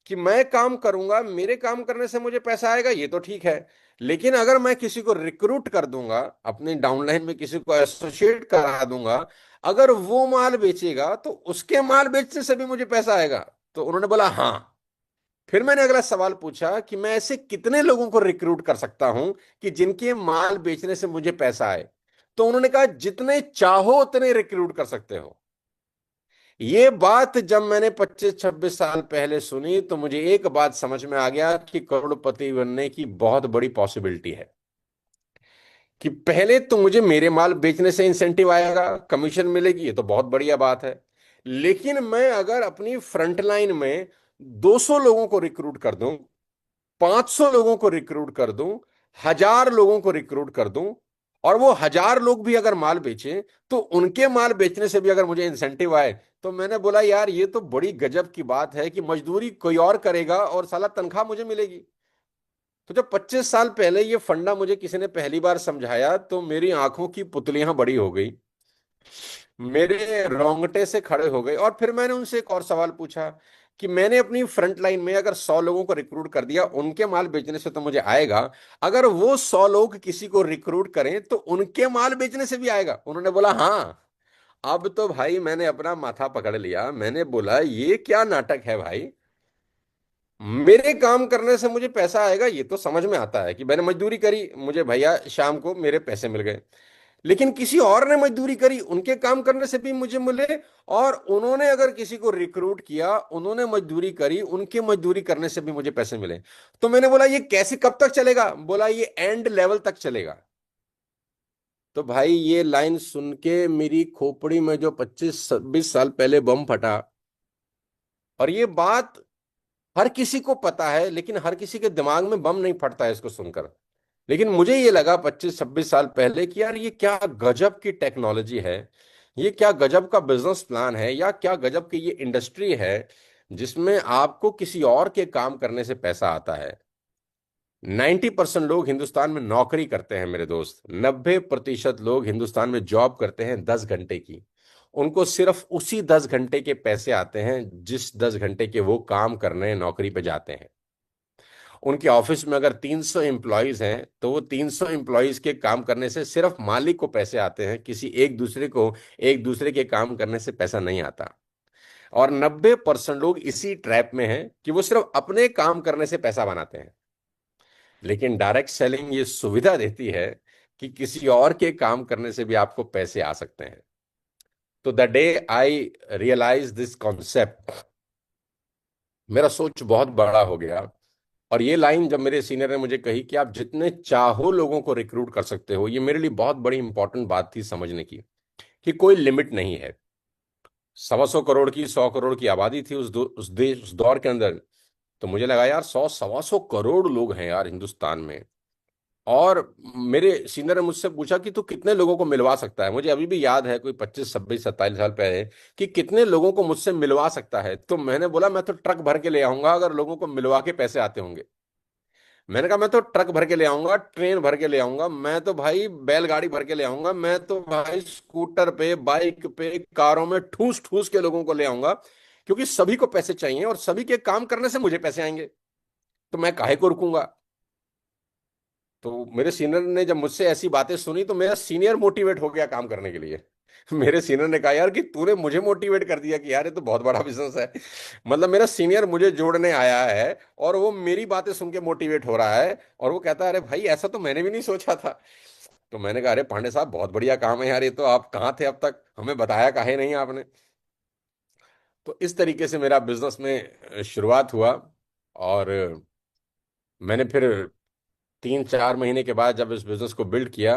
कि मैं काम करूंगा, मेरे काम करने से मुझे पैसा आएगा, ये तो ठीक है। लेकिन अगर मैं किसी को रिक्रूट कर दूंगा, अपनी डाउनलाइन में किसी को एसोसिएट करा दूंगा, अगर वो माल बेचेगा तो उसके माल बेचने से भी मुझे पैसा आएगा। तो उन्होंने बोला हाँ। फिर मैंने अगला सवाल पूछा कि मैं ऐसे कितने लोगों को रिक्रूट कर सकता हूं कि जिनके माल बेचने से मुझे पैसा आए। तो उन्होंने कहा जितने चाहो उतने रिक्रूट कर सकते हो। ये बात जब मैंने 25-26 साल पहले सुनी तो मुझे एक बात समझ में आ गया कि करोड़पति बनने की बहुत बड़ी पॉसिबिलिटी है। कि पहले तो मुझे मेरे माल बेचने से इंसेंटिव आएगा, कमीशन मिलेगी, ये तो बहुत बढ़िया बात है। लेकिन मैं अगर अपनी फ्रंट लाइन में 200 लोगों को रिक्रूट कर दूं, 500 लोगों को रिक्रूट कर दूं, 1000 लोगों को रिक्रूट कर दूं, और वो 1000 लोग भी अगर माल बेचें तो उनके माल बेचने से भी अगर मुझे इंसेंटिव आए, तो मैंने बोला यार ये तो बड़ी गजब की बात है कि मजदूरी कोई और करेगा और साला तनख्वाह मुझे मिलेगी। तो जब 25 साल पहले ये फंडा मुझे किसी ने पहली बार समझाया तो मेरी आंखों की पुतलियां बड़ी हो गई, मेरे रोंगटे से खड़े हो गए। और फिर मैंने उनसे एक और सवाल पूछा कि मैंने अपनी फ्रंट लाइन में अगर 100 लोगों को रिक्रूट कर दिया, उनके माल बेचने से तो मुझे आएगा, अगर वो 100 लोग किसी को रिक्रूट करें तो उनके माल बेचने से भी आएगा। उन्होंने बोला हाँ। अब तो भाई मैंने अपना माथा पकड़ लिया, मैंने बोला ये क्या नाटक है भाई। मेरे काम करने से मुझे पैसा आएगा ये तो समझ में आता है कि मैंने मजदूरी करी, मुझे भैया शाम को मेरे पैसे मिल गए। लेकिन किसी और ने मजदूरी करी, उनके काम करने से भी मुझे मिले, और उन्होंने अगर किसी को रिक्रूट किया, उन्होंने मजदूरी करी, उनके मजदूरी करने से भी मुझे पैसे मिले। तो मैंने बोला ये कैसे, कब तक चलेगा? बोला ये एंड लेवल तक चलेगा। तो भाई ये लाइन सुन के मेरी खोपड़ी में जो 25-26 साल पहले बम फटा, और ये बात हर किसी को पता है लेकिन हर किसी के दिमाग में बम नहीं फटता है इसको सुनकर। लेकिन मुझे ये लगा 25-26 साल पहले कि यार ये क्या गजब की टेक्नोलॉजी है, ये क्या गजब का बिजनेस प्लान है, या क्या गजब की ये इंडस्ट्री है जिसमें आपको किसी और के काम करने से पैसा आता है। 90% लोग हिंदुस्तान में नौकरी करते हैं मेरे दोस्त, 90% लोग हिंदुस्तान में जॉब करते हैं 10 घंटे की। उनको सिर्फ उसी 10 घंटे के पैसे आते हैं जिस 10 घंटे के वो काम करने नौकरी पे जाते हैं। उनके ऑफिस में अगर 300 एम्प्लॉयज हैं तो वो 300 एम्प्लॉयज के काम करने से सिर्फ मालिक को पैसे आते हैं, किसी एक दूसरे के काम करने से पैसा नहीं आता। और 90% लोग इसी ट्रैप में हैं कि वो सिर्फ अपने काम करने से पैसा बनाते हैं। लेकिन डायरेक्ट सेलिंग ये सुविधा देती है कि किसी और के काम करने से भी आपको पैसे आ सकते हैं। तो the day I realise this concept, मेरा सोच बहुत बड़ा हो गया। और ये लाइन जब मेरे सीनियर ने मुझे कही कि आप जितने चाहो लोगों को रिक्रूट कर सकते हो, ये मेरे लिए बहुत बड़ी इंपॉर्टेंट बात थी समझने की, कि कोई लिमिट नहीं है। 125 करोड़ की 100 करोड़ की आबादी थी उस दौर के अंदर। तो मुझे लगा यार 100-125 करोड़ लोग हैं यार हिंदुस्तान में। और मेरे सीनियर ने मुझसे पूछा कि तू कितने लोगों को मिलवा सकता है। मुझे अभी भी याद है, कोई 25-26-27 साल पहले, कि कितने लोगों को मुझसे मिलवा सकता है। तो मैंने बोला मैं तो ट्रक भर के ले आऊंगा अगर लोगों को मिलवा के पैसे आते होंगे। मैंने कहा मैं तो ट्रक भर के ले आऊंगा, ट्रेन भर के ले आऊंगा, मैं तो भाई बैलगाड़ी भर के ले आऊंगा, मैं तो भाई स्कूटर पे, बाइक पे, कारों में ठूस ठूस के लोगों को ले आऊंगा, क्योंकि सभी को पैसे चाहिए और सभी के काम करने से मुझे पैसे आएंगे। तो मैं काहे को रुकूंगा। तो मेरे सीनियर ने जब मुझसे ऐसी बातें सुनी तो मेरा सीनियर मोटिवेट हो गया काम करने के लिए। मेरे सीनियर ने कहा यार कि तूने मुझे मोटिवेट कर दिया कि यार ये तो बहुत बड़ा बिजनेस है। मतलब मेरा सीनियर मुझे जोड़ने आया है और वो मेरी बातें सुन के मोटिवेट हो रहा है, और वो कहता है अरे भाई ऐसा तो मैंने भी नहीं सोचा था। तो मैंने कहा अरे पांडे साहब बहुत बढ़िया काम है यार, ये तो आप कहाँ थे अब तक, हमें बताया काहे नहीं आपने। तो इस तरीके से मेरा बिजनेस में शुरुआत हुआ। और मैंने फिर 3-4 महीने के बाद जब इस बिजनेस को बिल्ड किया,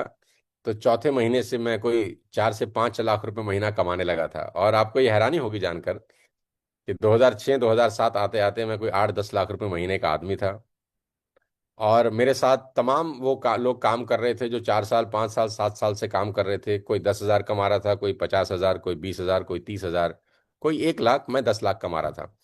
तो चौथे महीने से मैं कोई 4 से 5 लाख रुपए महीना कमाने लगा था। और आपको ये हैरानी होगी जानकर कि 2006-2007 आते आते मैं कोई 8-10 लाख रुपए महीने का आदमी था। और मेरे साथ तमाम वो लोग काम कर रहे थे जो 4 साल 5 साल 7 साल से काम कर रहे थे। कोई 10,000 कमा रहा था, कोई 50,000, कोई 20,000, कोई 30,000, कोई 1 लाख, मैं 10 लाख कमा रहा था।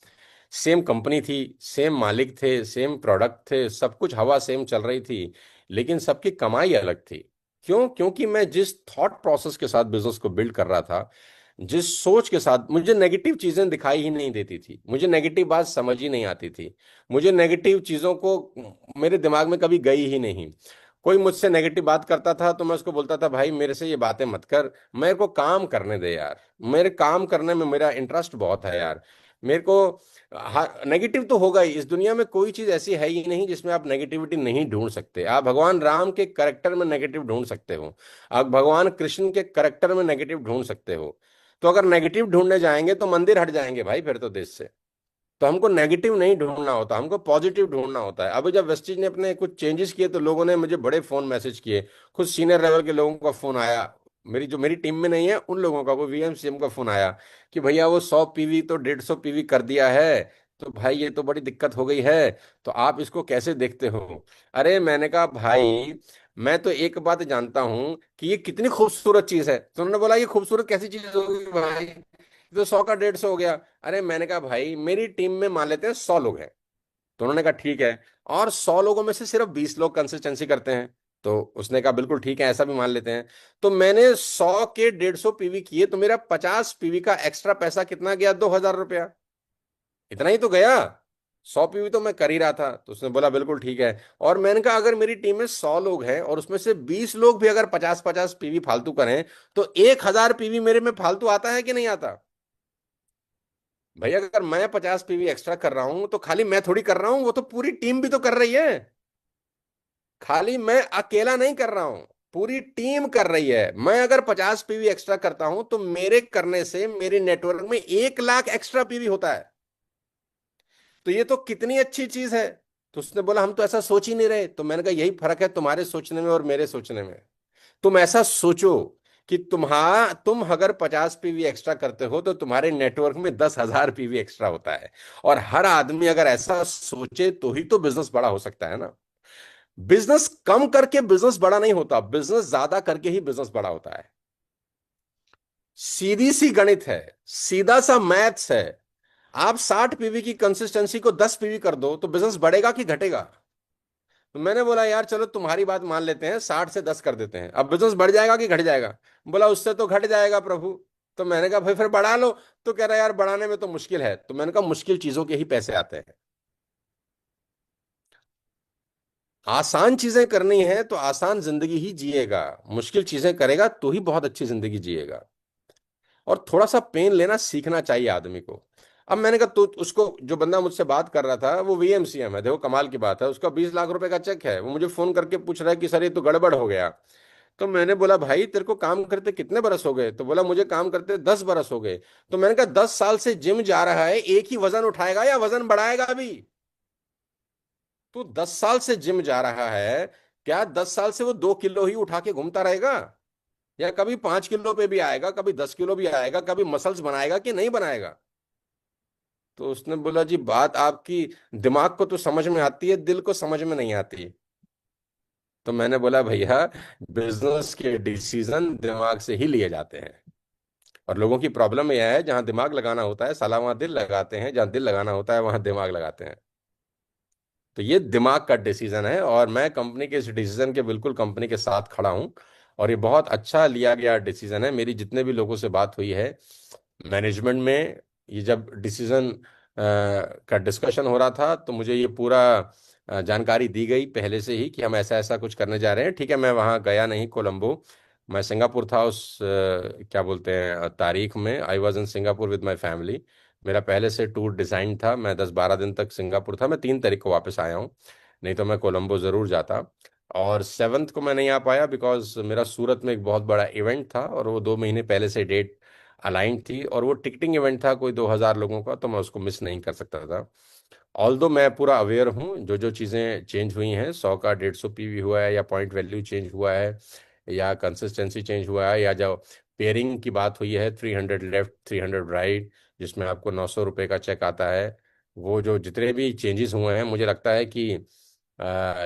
सेम कंपनी थी, सेम मालिक थे, सेम प्रोडक्ट थे, सब कुछ हवा सेम चल रही थी, लेकिन सबकी कमाई अलग थी। क्यों? क्योंकि मैं जिस थॉट प्रोसेस के साथ बिजनेस को बिल्ड कर रहा था, जिस सोच के साथ, मुझे नेगेटिव चीजें दिखाई ही नहीं देती थी, मुझे नेगेटिव बात समझ ही नहीं आती थी, मुझे नेगेटिव चीजों को मेरे दिमाग में कभी गई ही नहीं। कोई मुझसे नेगेटिव बात करता था तो मैं उसको बोलता था भाई मेरे से ये बातें मत कर, मेरे को काम करने दे यार, मेरे काम करने में मेरा इंटरेस्ट बहुत है यार। मेरे को हाँ, नेगेटिव तो होगा ही। इस दुनिया में कोई चीज ऐसी है ही नहीं जिसमें आप नेगेटिविटी नहीं ढूंढ सकते। आप भगवान राम के करेक्टर में नेगेटिव ढूंढ सकते हो, आप भगवान कृष्ण के करेक्टर में नेगेटिव ढूंढ सकते हो। तो अगर नेगेटिव ढूंढने जाएंगे तो मंदिर हट जाएंगे भाई फिर तो देश से। तो हमको नेगेटिव नहीं ढूंढना होता, हमको पॉजिटिव ढूंढना होता है। अभी जब वेस्टीज ने अपने कुछ चेंजेस किए तो लोगों ने मुझे बड़े फोन मैसेज किए, कुछ सीनियर लेवल के लोगों का फोन आया, मेरी टीम में नहीं है उन लोगों का, वो वीएमसीएम का फोन आया कि भैया वो 100 पीवी तो 150 पीवी कर दिया है, तो भाई ये तो बड़ी दिक्कत हो गई है, तो आप इसको कैसे देखते हो। अरे मैंने कहा भाई मैं तो एक बात जानता हूं कि ये कितनी खूबसूरत चीज है। तो उन्होंने बोला ये खूबसूरत कैसी चीज होगी भाई, तो 100 का 150 हो गया। अरे मैंने कहा भाई मेरी टीम में मान लेते हैं 100 लोग हैं। तो उन्होंने कहा ठीक है, और 100 लोगों में से सिर्फ 20 लोग कंसिस्टेंसी करते हैं। तो उसने कहा बिल्कुल ठीक है, ऐसा भी मान लेते हैं। तो मैंने 100 के 150 पीवी किए तो मेरा 50 पीवी का एक्स्ट्रा पैसा कितना गया, 2000 रुपया। इतना ही तो गया। 100 पीवी तो मैं कर ही रहा था। तो उसने बोला बिल्कुल ठीक है। और मैंने कहा अगर मेरी टीम में 100 लोग हैं और उसमें से 20 लोग भी अगर 50-50 पीवी फालतू करें तो 1000 पीवी मेरे में फालतू आता है कि नहीं आता। भैया अगर मैं 50 पीवी एक्स्ट्रा कर रहा हूं तो खाली मैं थोड़ी कर रहा हूं, वो तो पूरी टीम भी तो कर रही है। खाली मैं अकेला नहीं कर रहा हूं, पूरी टीम कर रही है। मैं अगर 50 पीवी एक्स्ट्रा करता हूं तो मेरे करने से मेरे नेटवर्क में 1 लाख एक्स्ट्रा पीवी होता है। तो ये तो कितनी अच्छी चीज है। तो उसने बोला हम तो ऐसा सोच ही नहीं रहे। तो मैंने कहा यही फर्क है तुम्हारे सोचने में और मेरे सोचने में। तुम ऐसा सोचो कि तुम अगर 50 पीवी एक्स्ट्रा करते हो तो तुम्हारे नेटवर्क में 10,000 पीवी एक्स्ट्रा होता है। और हर आदमी अगर ऐसा सोचे तो ही तो बिजनेस बड़ा हो सकता है ना। बिजनेस कम करके बिजनेस बड़ा नहीं होता, बिजनेस ज्यादा करके ही बिजनेस बड़ा होता है। सीधी सी गणित है, सीधा सा मैथ्स है। आप 60 पीवी की कंसिस्टेंसी को 10 पीवी कर दो तो बिजनेस बढ़ेगा कि घटेगा। तो मैंने बोला यार चलो तुम्हारी बात मान लेते हैं, 60 से 10 कर देते हैं, अब बिजनेस बढ़ जाएगा कि घट जाएगा। बोला उससे तो घट जाएगा प्रभु। तो मैंने कहा भाई फिर बढ़ा लो। तो कह रहा यार बढ़ाने में तो मुश्किल है। तो मैंने कहा मुश्किल चीजों के ही पैसे आते हैं। आसान चीजें करनी है तो आसान जिंदगी ही जिएगा, मुश्किल चीजें करेगा तो ही बहुत अच्छी जिंदगी जिएगा। और थोड़ा सा पेन लेना सीखना चाहिए आदमी को। अब मैंने कहा तो उसको, जो बंदा मुझसे बात कर रहा था वो वीएमसीएम है, देखो कमाल की बात है, उसका 20 लाख रुपए का चेक है। वो मुझे फोन करके पूछ रहा है कि सर ये तो गड़बड़ हो गया। तो मैंने बोला भाई तेरे को काम करते कितने बरस हो गए। तो बोला मुझे काम करते 10 बरस हो गए। तो मैंने कहा 10 साल से जिम जा रहा है, एक ही वजन उठाएगा या वजन बढ़ाएगा अभी। तो 10 साल से जिम जा रहा है, क्या 10 साल से वो 2 किलो ही उठा के घूमता रहेगा, या कभी 5 किलो पे भी आएगा, कभी 10 किलो भी आएगा, कभी मसल्स बनाएगा कि नहीं बनाएगा। तो उसने बोला जी बात आपकी दिमाग को तो समझ में आती है, दिल को समझ में नहीं आती। तो मैंने बोला भैया बिजनेस के डिसीजन दिमाग से ही लिए जाते हैं। और लोगों की प्रॉब्लम यह है जहां दिमाग लगाना होता है साला वहां दिल लगाते हैं, जहां दिल लगाना होता है वहां दिमाग लगाते हैं। तो ये दिमाग का डिसीजन है और मैं कंपनी के इस डिसीजन के बिल्कुल कंपनी के साथ खड़ा हूं। और ये बहुत अच्छा लिया गया डिसीजन है। मेरी जितने भी लोगों से बात हुई है मैनेजमेंट में, ये जब डिसीजन का डिस्कशन हो रहा था तो मुझे ये पूरा जानकारी दी गई पहले से ही कि हम ऐसा ऐसा कुछ करने जा रहे हैं। ठीक है मैं वहाँ गया नहीं कोलंबो, मैं सिंगापुर था उस क्या बोलते हैं तारीख में। I was in Singapore with my family. मेरा पहले से टूर डिजाइन था, मैं 10-12 दिन तक सिंगापुर था। मैं 3 तारीख को वापस आया हूँ, नहीं तो मैं कोलंबो ज़रूर जाता। और 7th को मैं नहीं आ पाया बिकॉज मेरा सूरत में एक बहुत बड़ा इवेंट था और वो 2 महीने पहले से डेट अलाइन थी, और वो टिकटिंग इवेंट था कोई 2000 लोगों का, तो मैं उसको मिस नहीं कर सकता था। ऑल्दो मैं पूरा अवेयर हूँ जो जो चीज़ें चेंज हुई हैं, 100 का 150 पीवी हुआ है, या पॉइंट वैल्यू चेंज हुआ है, या कंसिस्टेंसी चेंज हुआ है, या जो पेयरिंग की बात हुई है 300 लेफ्ट 300 राइट जिसमें आपको 900 रुपये का चेक आता है, वो जो जितने भी चेंजेस हुए हैं मुझे लगता है कि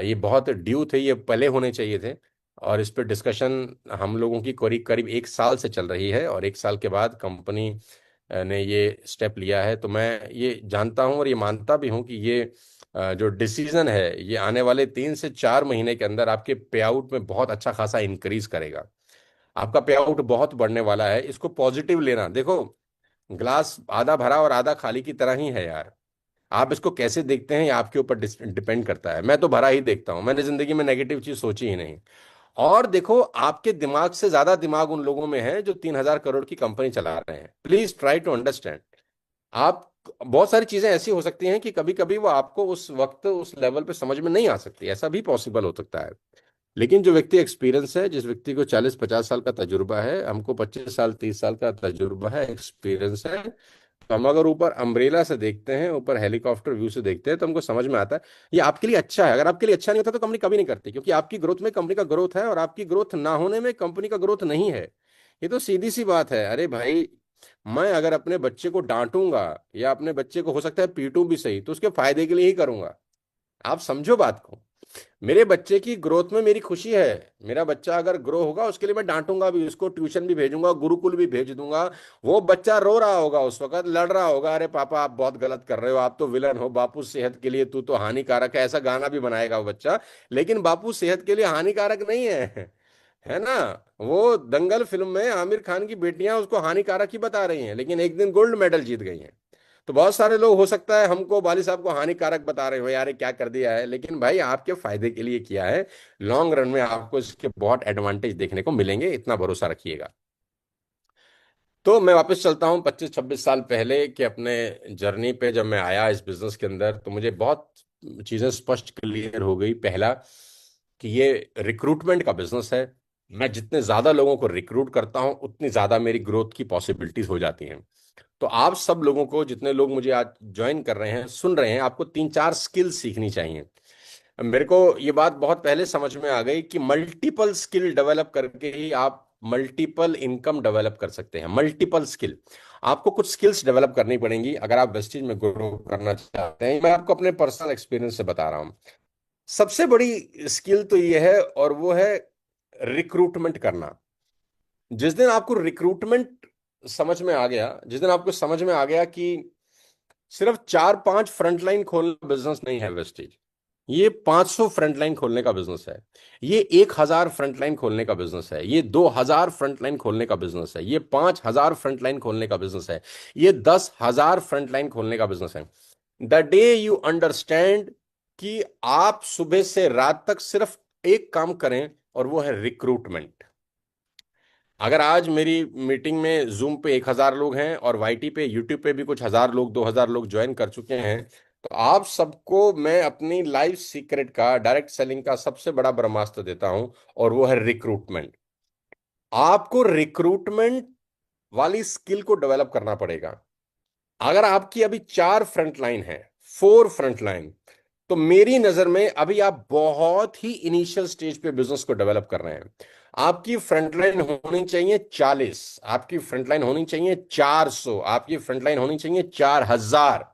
ये बहुत ड्यू थे, ये पहले होने चाहिए थे। और इस पे डिस्कशन हम लोगों की करीब करीब 1 साल से चल रही है, और 1 साल के बाद कंपनी ने ये स्टेप लिया है। तो मैं ये जानता हूँ और ये मानता भी हूँ कि ये जो डिसीजन है ये आने वाले 3 से 4 महीने के अंदर आपके पे आउट में बहुत अच्छा खासा इंक्रीज करेगा। आपका पे आउट बहुत बढ़ने वाला है, इसको पॉजिटिव लेना। देखो ग्लास आधा भरा और आधा खाली की तरह ही है यार। आप इसको कैसे देखते हैं ये आपके ऊपर डिपेंड करता है। मैं तो भरा ही देखता हूं, मैंने जिंदगी में नेगेटिव चीज सोची ही नहीं। और देखो आपके दिमाग से ज्यादा दिमाग उन लोगों में है जो 3,000 करोड़ की कंपनी चला रहे हैं। Please try to understand. आप बहुत सारी चीजें ऐसी हो सकती हैं कि कभी कभी वो आपको उस वक्त उस लेवल पे समझ में नहीं आ सकती, ऐसा भी पॉसिबल हो सकता है। लेकिन जो व्यक्ति एक्सपीरियंस है, जिस व्यक्ति को 40-50 साल का तजुर्बा है, हमको 25 साल 30 साल का तजुर्बा है, एक्सपीरियंस है, तो हम अगर ऊपर अम्ब्रेला से देखते हैं, ऊपर हेलीकॉप्टर व्यू से देखते हैं, तो हमको समझ में आता है ये आपके लिए अच्छा है। अगर आपके लिए अच्छा नहीं होता तो कंपनी कभी नहीं करती, क्योंकि आपकी ग्रोथ में कंपनी का ग्रोथ है, और आपकी ग्रोथ ना होने में कंपनी का ग्रोथ नहीं है। ये तो सीधी सी बात है। अरे भाई, मैं अगर अपने बच्चे को डांटूंगा या अपने बच्चे को हो सकता है पीटूं भी सही, तो उसके फायदे के लिए ही करूंगा। आप समझो बात को। मेरे बच्चे की ग्रोथ में मेरी खुशी है। मेरा बच्चा अगर ग्रो होगा, उसके लिए मैं डांटूंगा भी, उसको ट्यूशन भी भेजूंगा, गुरुकुल भी भेज दूंगा। वो बच्चा रो रहा होगा, उस वक्त लड़ रहा होगा, अरे पापा आप बहुत गलत कर रहे हो, आप तो विलन हो, बापू सेहत के लिए तू तो हानिकारक है, ऐसा गाना भी बनाएगा वो बच्चा। लेकिन बापू सेहत के लिए हानिकारक नहीं है, है ना। वो दंगल फिल्म में आमिर खान की बेटियां उसको हानिकारक ही बता रही हैं, लेकिन एक दिन गोल्ड मेडल जीत गई हैं। तो बहुत सारे लोग हो सकता है हमको, वाली साहब को हानिकारक बता रहे हो, यार ये क्या कर दिया है, लेकिन भाई आपके फायदे के लिए किया है। लॉन्ग रन में आपको इसके बहुत एडवांटेज देखने को मिलेंगे, इतना भरोसा रखिएगा। तो मैं वापस चलता हूँ 25-26 साल पहले के अपने जर्नी पे। जब मैं आया इस बिजनेस के अंदर, तो मुझे बहुत चीजें स्पष्ट क्लियर हो गई। पहला, कि ये रिक्रूटमेंट का बिजनेस है। मैं जितने ज्यादा लोगों को रिक्रूट करता हूं, उतनी ज्यादा मेरी ग्रोथ की पॉसिबिलिटीज हो जाती हैं। तो आप सब लोगों को, जितने लोग मुझे आज ज्वाइन कर रहे हैं, सुन रहे हैं, आपको 3-4 स्किल सीखनी चाहिए। मेरे को ये बात बहुत पहले समझ में आ गई कि मल्टीपल स्किल डेवलप करके ही आप मल्टीपल इनकम डेवलप कर सकते हैं। मल्टीपल स्किल, आपको कुछ स्किल्स डेवलप करनी पड़ेंगी अगर आप वेस्टेज में ग्रो करना चाहते हैं। मैं आपको अपने पर्सनल एक्सपीरियंस से बता रहा हूं। सबसे बड़ी स्किल तो ये है, और वो है रिक्रूटमेंट करना। जिस दिन आपको रिक्रूटमेंट समझ में आ गया, जिस दिन आपको समझ में आ गया कि सिर्फ 4-5 फ्रंटलाइन खोलना बिजनेस नहीं है वेस्टेज, ये 500 फ्रंटलाइन खोलने का बिजनेस है, ये 1000 फ्रंटलाइन खोलने का बिजनेस है, ये 2000 फ्रंटलाइन खोलने का बिजनेस है, ये 5000 फ्रंटलाइन खोलने का बिजनेस है, ये 10,000 फ्रंटलाइन खोलने का बिजनेस है। द डे यू अंडरस्टैंड कि आप सुबह से रात तक सिर्फ एक काम करें, और वो है रिक्रूटमेंट। अगर आज मेरी मीटिंग में जूम पे 1000 लोग हैं, और वाईटी पे, यूट्यूब पे भी कुछ 1000 लोग 2000 लोग ज्वाइन कर चुके हैं, तो आप सबको मैं अपनी लाइफ सीक्रेट का, डायरेक्ट सेलिंग का सबसे बड़ा ब्रह्मास्त्र देता हूं, और वो है रिक्रूटमेंट। आपको रिक्रूटमेंट वाली स्किल को डेवलप करना पड़ेगा। अगर आपकी अभी 4 फ्रंट लाइन है, 4 फ्रंट लाइन, तो मेरी नजर में अभी आप बहुत ही इनिशियल स्टेज पे बिजनेस को डेवलप कर रहे हैं। आपकी फ्रंटलाइन होनी चाहिए 40, आपकी फ्रंटलाइन होनी चाहिए 400, आपकी फ्रंटलाइन होनी चाहिए 4000।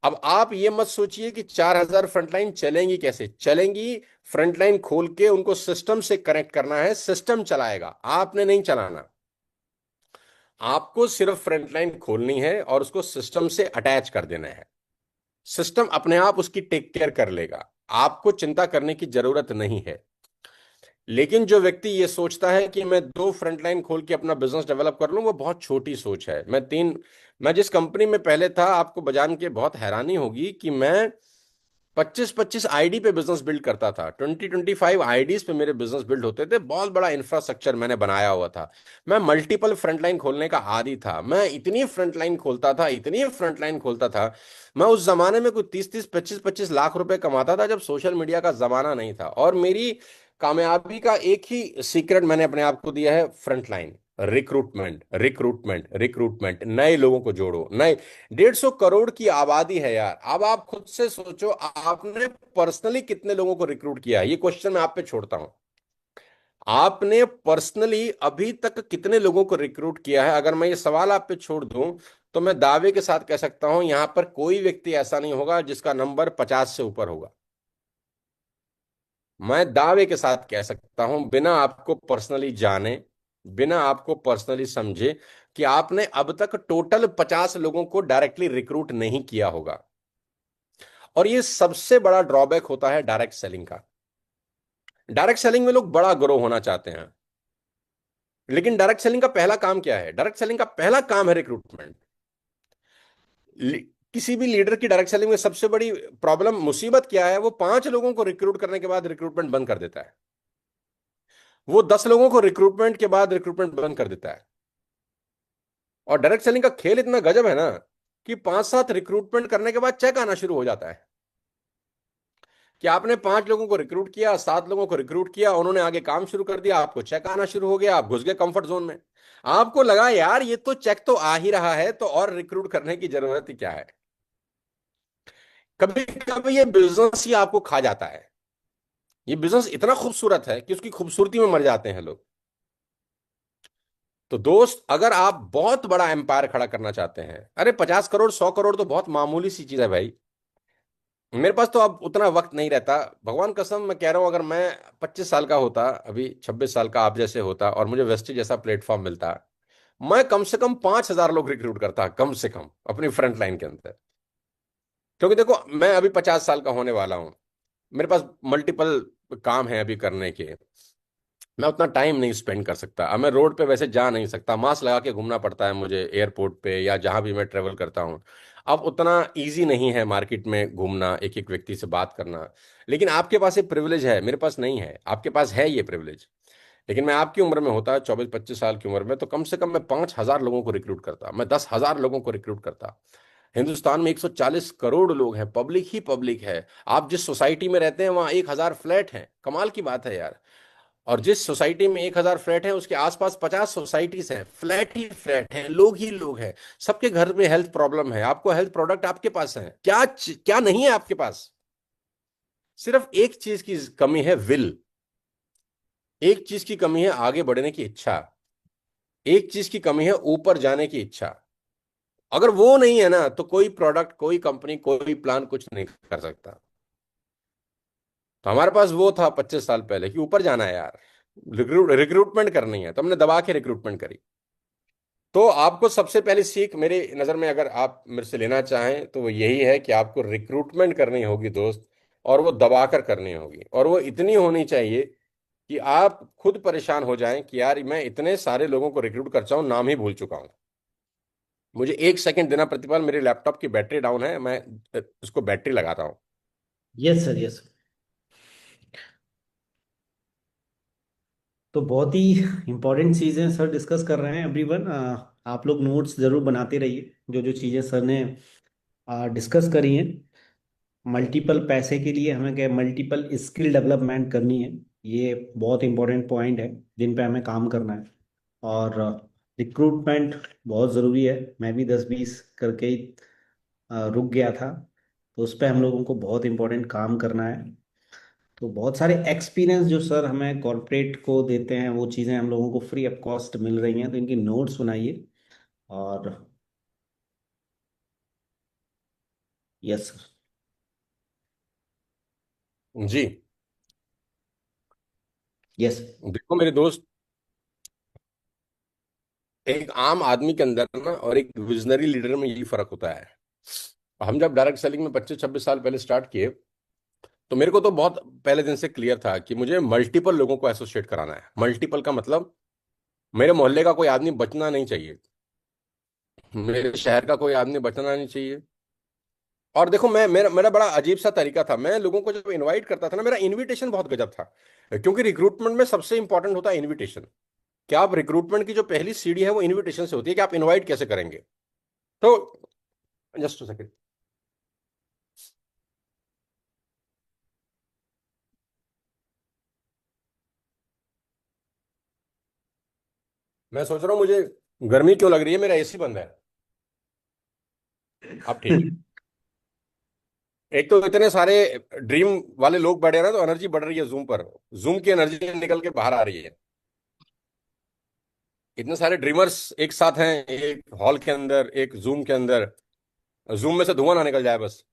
अब आप ये मत सोचिए कि 4000 फ्रंटलाइन चलेंगी, कैसे चलेंगी। फ्रंटलाइन खोल के उनको सिस्टम से कनेक्ट करना है, सिस्टम चलाएगा, आपने नहीं चलाना। आपको सिर्फ फ्रंटलाइन खोलनी है और उसको सिस्टम से अटैच कर देना है। सिस्टम अपने आप उसकी टेक केयर कर लेगा, आपको चिंता करने की जरूरत नहीं है। लेकिन जो व्यक्ति ये सोचता है कि मैं 2 फ्रंटलाइन खोल के अपना बिजनेस डेवलप कर लूं, वो बहुत छोटी सोच है। मैं जिस कंपनी में पहले था, आपको बजान के बहुत हैरानी होगी कि मैं 25-25 आईडी पे बिजनेस बिल्ड करता था। 20-25 आईडीज पे मेरे बिजनेस बिल्ड होते थे। बहुत बड़ा इंफ्रास्ट्रक्चर मैंने बनाया हुआ था। मैं मल्टीपल फ्रंटलाइन खोलने का आदी था। मैं इतनी फ्रंटलाइन खोलता था, इतनी फ्रंटलाइन खोलता था। मैं उस जमाने में कुछ 30-30 25-25 लाख रुपए कमाता था, जब सोशल मीडिया का जमाना नहीं था। और मेरी कामयाबी का एक ही सीक्रेट मैंने अपने आप को दिया है, फ्रंटलाइन, रिक्रूटमेंट, रिक्रूटमेंट, रिक्रूटमेंट। नए लोगों को जोड़ो, नए। 150 करोड़ की आबादी है यार। अब आप खुद से सोचो, आपने पर्सनली कितने लोगों को रिक्रूट किया है? ये क्वेश्चन मैं आप पे छोड़ता हूं। आपने पर्सनली अभी तक कितने लोगों को रिक्रूट किया है? अगर मैं ये सवाल आप पे छोड़ दूं, तो मैं दावे के साथ कह सकता हूं, यहां पर कोई व्यक्ति ऐसा नहीं होगा जिसका नंबर 50 से ऊपर होगा। मैं दावे के साथ कह सकता हूं, बिना आपको पर्सनली जाने, बिना आपको पर्सनली समझे, कि आपने अब तक टोटल 50 लोगों को डायरेक्टली रिक्रूट नहीं किया होगा। और ये सबसे बड़ा ड्रॉबैक होता है डायरेक्ट सेलिंग का। डायरेक्ट सेलिंग में लोग बड़ा ग्रो होना चाहते हैं, लेकिन डायरेक्ट सेलिंग का पहला काम क्या है? डायरेक्ट सेलिंग का पहला काम है रिक्रूटमेंट। किसी भी लीडर की डायरेक्ट सेलिंग में सबसे बड़ी प्रॉब्लम, मुसीबत क्या है? वो 5 लोगों को रिक्रूट करने के बाद रिक्रूटमेंट बंद कर देता है। वो 10 लोगों को रिक्रूटमेंट के बाद रिक्रूटमेंट बंद कर देता है। और डायरेक्ट सेलिंग का खेल इतना गजब है ना, कि 5-7 रिक्रूटमेंट करने के बाद चेक आना शुरू हो जाता है कि आपने 5 लोगों को रिक्रूट किया, 7 लोगों को रिक्रूट किया, उन्होंने आगे काम शुरू कर दिया, आपको चेक आना शुरू हो गया, आप घुस गए कंफर्ट जोन में। आपको लगा यार ये तो चेक तो आ ही रहा है, तो और रिक्रूट करने की जरूरत ही क्या है। कभी कभी ये बिजनेस ही आपको खा जाता है। ये बिजनेस इतना खूबसूरत है कि उसकी खूबसूरती में मर जाते हैं लोग। तो दोस्त, अगर आप बहुत बड़ा एम्पायर खड़ा करना चाहते हैं, अरे 50 करोड़ 100 करोड़ तो बहुत मामूली सी चीज है भाई। मेरे पास तो अब उतना वक्त नहीं रहता, भगवान कसम मैं कह रहा हूं। अगर मैं 25 साल का होता, अभी 26 साल का आप जैसे होता, और मुझे वेस्टी जैसा प्लेटफॉर्म मिलता, मैं कम से कम 5,000 लोग रिक्रूट करता, कम से कम अपनी फ्रंट लाइन के अंदर। क्योंकि देखो, मैं अभी 50 साल का होने वाला हूं, मेरे पास मल्टीपल काम है अभी करने के। मैं उतना टाइम नहीं स्पेंड कर सकता। अब मैं रोड पे वैसे जा नहीं सकता, मास्क लगा के घूमना पड़ता है मुझे एयरपोर्ट पे या जहां भी मैं ट्रेवल करता हूं। अब उतना इजी नहीं है मार्केट में घूमना, एक एक व्यक्ति से बात करना। लेकिन आपके पास ये प्रिविलेज है, मेरे पास नहीं है। आपके पास है ये प्रिविलेज। लेकिन मैं आपकी उम्र में होता, 24-25 साल की उम्र में, तो कम से कम मैं 5,000 लोगों को रिक्रूट करता, मैं 10,000 लोगों को रिक्रूट करता। हिंदुस्तान में 140 करोड़ लोग हैं, पब्लिक ही पब्लिक है। आप जिस सोसाइटी में रहते हैं वहां 1,000 फ्लैट हैं, कमाल की बात है यार। और जिस सोसाइटी में 1,000 फ्लैट है, उसके आसपास 50 सोसाइटीज हैं, फ्लैट ही फ्लैट हैं, लोग ही लोग हैं। सबके घर में हेल्थ प्रॉब्लम है, आपको हेल्थ प्रोडक्ट आपके पास है, क्या क्या नहीं है आपके पास। सिर्फ एक चीज की कमी है, विल। एक चीज की कमी है, आगे बढ़ने की इच्छा। एक चीज की कमी है, ऊपर जाने की इच्छा। अगर वो नहीं है ना, तो कोई प्रोडक्ट, कोई कंपनी, कोई प्लान कुछ नहीं कर सकता। तो हमारे पास वो था 25 साल पहले कि ऊपर जाना है यार, रिक्रूटमेंट करनी है, तो हमने दबा के रिक्रूटमेंट करी। तो आपको सबसे पहली सीख मेरी नज़र में अगर आप मेरे से लेना चाहें, तो वो यही है कि आपको रिक्रूटमेंट करनी होगी दोस्त, और वो दबाकर करनी होगी, और वो इतनी होनी चाहिए कि आप खुद परेशान हो जाएं कि यार मैं इतने सारे लोगों को रिक्रूट कर चाहूं, नाम ही भूल चुका हूं। मुझे 1 सेकंड देना प्रतिपाल, मेरे लैपटॉप की बैटरी डाउन है, मैं उसको बैटरी लगाता हूँ। Yes sir, yes. तो बहुत ही इंपॉर्टेंट चीज़ें सर डिस्कस कर रहे हैं एवरीवन। आप लोग नोट्स जरूर बनाते रहिए, जो जो चीज़ें सर ने डिस्कस करी हैं। मल्टीपल पैसे के लिए हमें क्या, मल्टीपल स्किल डेवलपमेंट करनी है। ये बहुत इंपॉर्टेंट पॉइंट है जिन पे हमें काम करना है। और रिक्रूटमेंट बहुत ज़रूरी है। मैं भी 10-20 करके ही रुक गया था, तो उस पर हम लोगों को बहुत इंपॉर्टेंट काम करना है। तो बहुत सारे एक्सपीरियंस जो सर हमें कॉरपोरेट को देते हैं, वो चीज़ें हम लोगों को फ्री ऑफ कॉस्ट मिल रही हैं, तो इनकी नोट्स बनाइए। और यस सर। जी। यस। देखो मेरे दोस्त, एक आम आदमी के अंदर ना और एक विजनरी लीडर में यही फर्क होता है। हम जब डायरेक्ट सेलिंग में 25-26 साल पहले स्टार्ट किए, तो मेरे को तो बहुत पहले दिन से क्लियर था कि मुझे मल्टीपल लोगों को एसोसिएट कराना है। मल्टीपल का मतलब, मेरे मोहल्ले का कोई आदमी बचना नहीं चाहिए, मेरे शहर का कोई आदमी बचना नहीं चाहिए। और देखो, मैं मेरा मेरा बड़ा अजीब सा तरीका था। मैं लोगों को जब इनवाइट करता था ना, मेरा इनविटेशन बहुत गजब था। क्योंकि रिक्रूटमेंट में सबसे इंपॉर्टेंट होता है इनविटेशन। क्या आप रिक्रूटमेंट की जो पहली सीढ़ी है वो इनविटेशन से होती है कि आप इनवाइट कैसे करेंगे। तो जस्ट सेकंड, मैं सोच रहा हूँ मुझे गर्मी क्यों लग रही है, मेरा एसी बंद है। अब ठीक है। एक तो इतने सारे ड्रीम वाले लोग बैठे हैं ना, तो एनर्जी बढ़ रही है जूम पर। जूम की एनर्जी निकल के बाहर आ रही है। इतने सारे ड्रीमर्स एक साथ हैं, एक हॉल के अंदर, एक जूम के अंदर। जूम में से धुआं ना निकल जाए बस।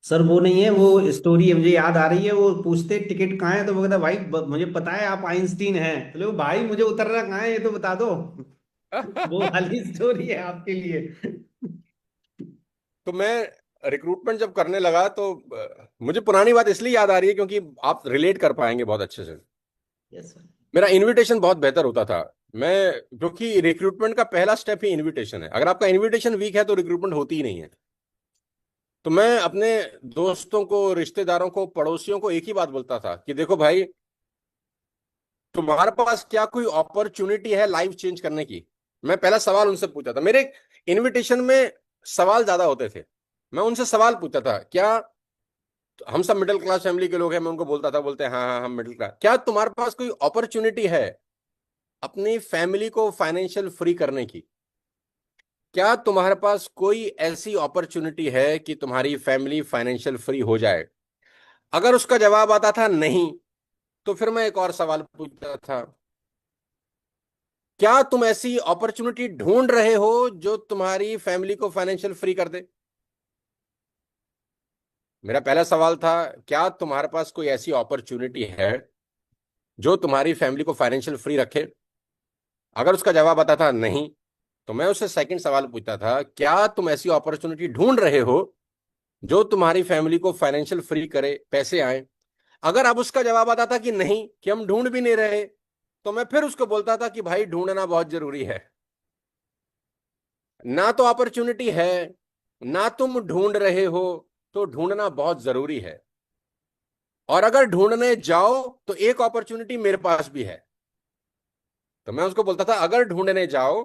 सर वो नहीं है, वो स्टोरी है मुझे याद आ रही है। वो पूछते टिकट कहाँ है, तो वो कहता भाई मुझे पता है आप आइंस्टीन हैं। बोले वो भाई मुझे उतरना कहाँ है ये तो बता दो। वो वाली स्टोरी है आपके लिए। तो मैं रिक्रूटमेंट जब करने लगा, तो मुझे पुरानी बात इसलिए याद आ रही है क्योंकि आप रिलेट कर पाएंगे बहुत अच्छे से। Yes sir. मेरा इनविटेशन बहुत बेहतर होता था। मैं, क्योंकि रिक्रूटमेंट का पहला स्टेप ही इनविटेशन है। अगर आपका इनविटेशन वीक है तो रिक्रूटमेंट होती ही नहीं है। तो मैं अपने दोस्तों को, रिश्तेदारों को, पड़ोसियों को एक ही बात बोलता था कि देखो भाई, तुम्हारे पास क्या कोई अपॉर्चुनिटी है लाइफ चेंज करने की। मैं पहला सवाल उनसे पूछा था मेरे इनविटेशन में। सवाल ज्यादा होते थे। मैं उनसे सवाल पूछता था, क्या हम सब मिडिल क्लास फैमिली के लोग हैं, मैं उनको बोलता था, बोलते हैं हाँ हाँ हम मिडिल क्लास, क्या तुम्हारे पास कोई अपॉर्चुनिटी है अपनी फैमिली को फाइनेंशियल फ्री करने की? क्या तुम्हारे पास कोई ऐसी अपॉर्चुनिटी है कि तुम्हारी फैमिली फाइनेंशियल फ्री हो जाए? अगर उसका जवाब आता था नहीं, तो फिर मैं एक और सवाल पूछता था, क्या तुम ऐसी अपॉर्चुनिटी ढूंढ रहे हो जो तुम्हारी फैमिली को फाइनेंशियल फ्री कर दे? मेरा पहला सवाल था, क्या तुम्हारे पास कोई ऐसी अपॉर्चुनिटी है जो तुम्हारी फैमिली को फाइनेंशियल फ्री रखे? अगर उसका जवाब आता था नहीं, तो मैं उससे सेकंड सवाल पूछता था, क्या तुम ऐसी अपॉर्चुनिटी ढूंढ रहे हो जो तुम्हारी फैमिली को फाइनेंशियल फ्री करे, पैसे आए? अगर अब उसका जवाब आता था कि नहीं, कि हम ढूंढ भी नहीं रहे, तो मैं फिर उसको बोलता था कि भाई ढूंढना बहुत जरूरी है। ना तो अपॉर्चुनिटी है, ना तुम ढूंढ रहे हो, तो ढूंढना बहुत जरूरी है। और अगर ढूंढने जाओ तो एक अपॉर्चुनिटी मेरे पास भी है। तो मैं उसको बोलता था, अगर ढूंढने जाओ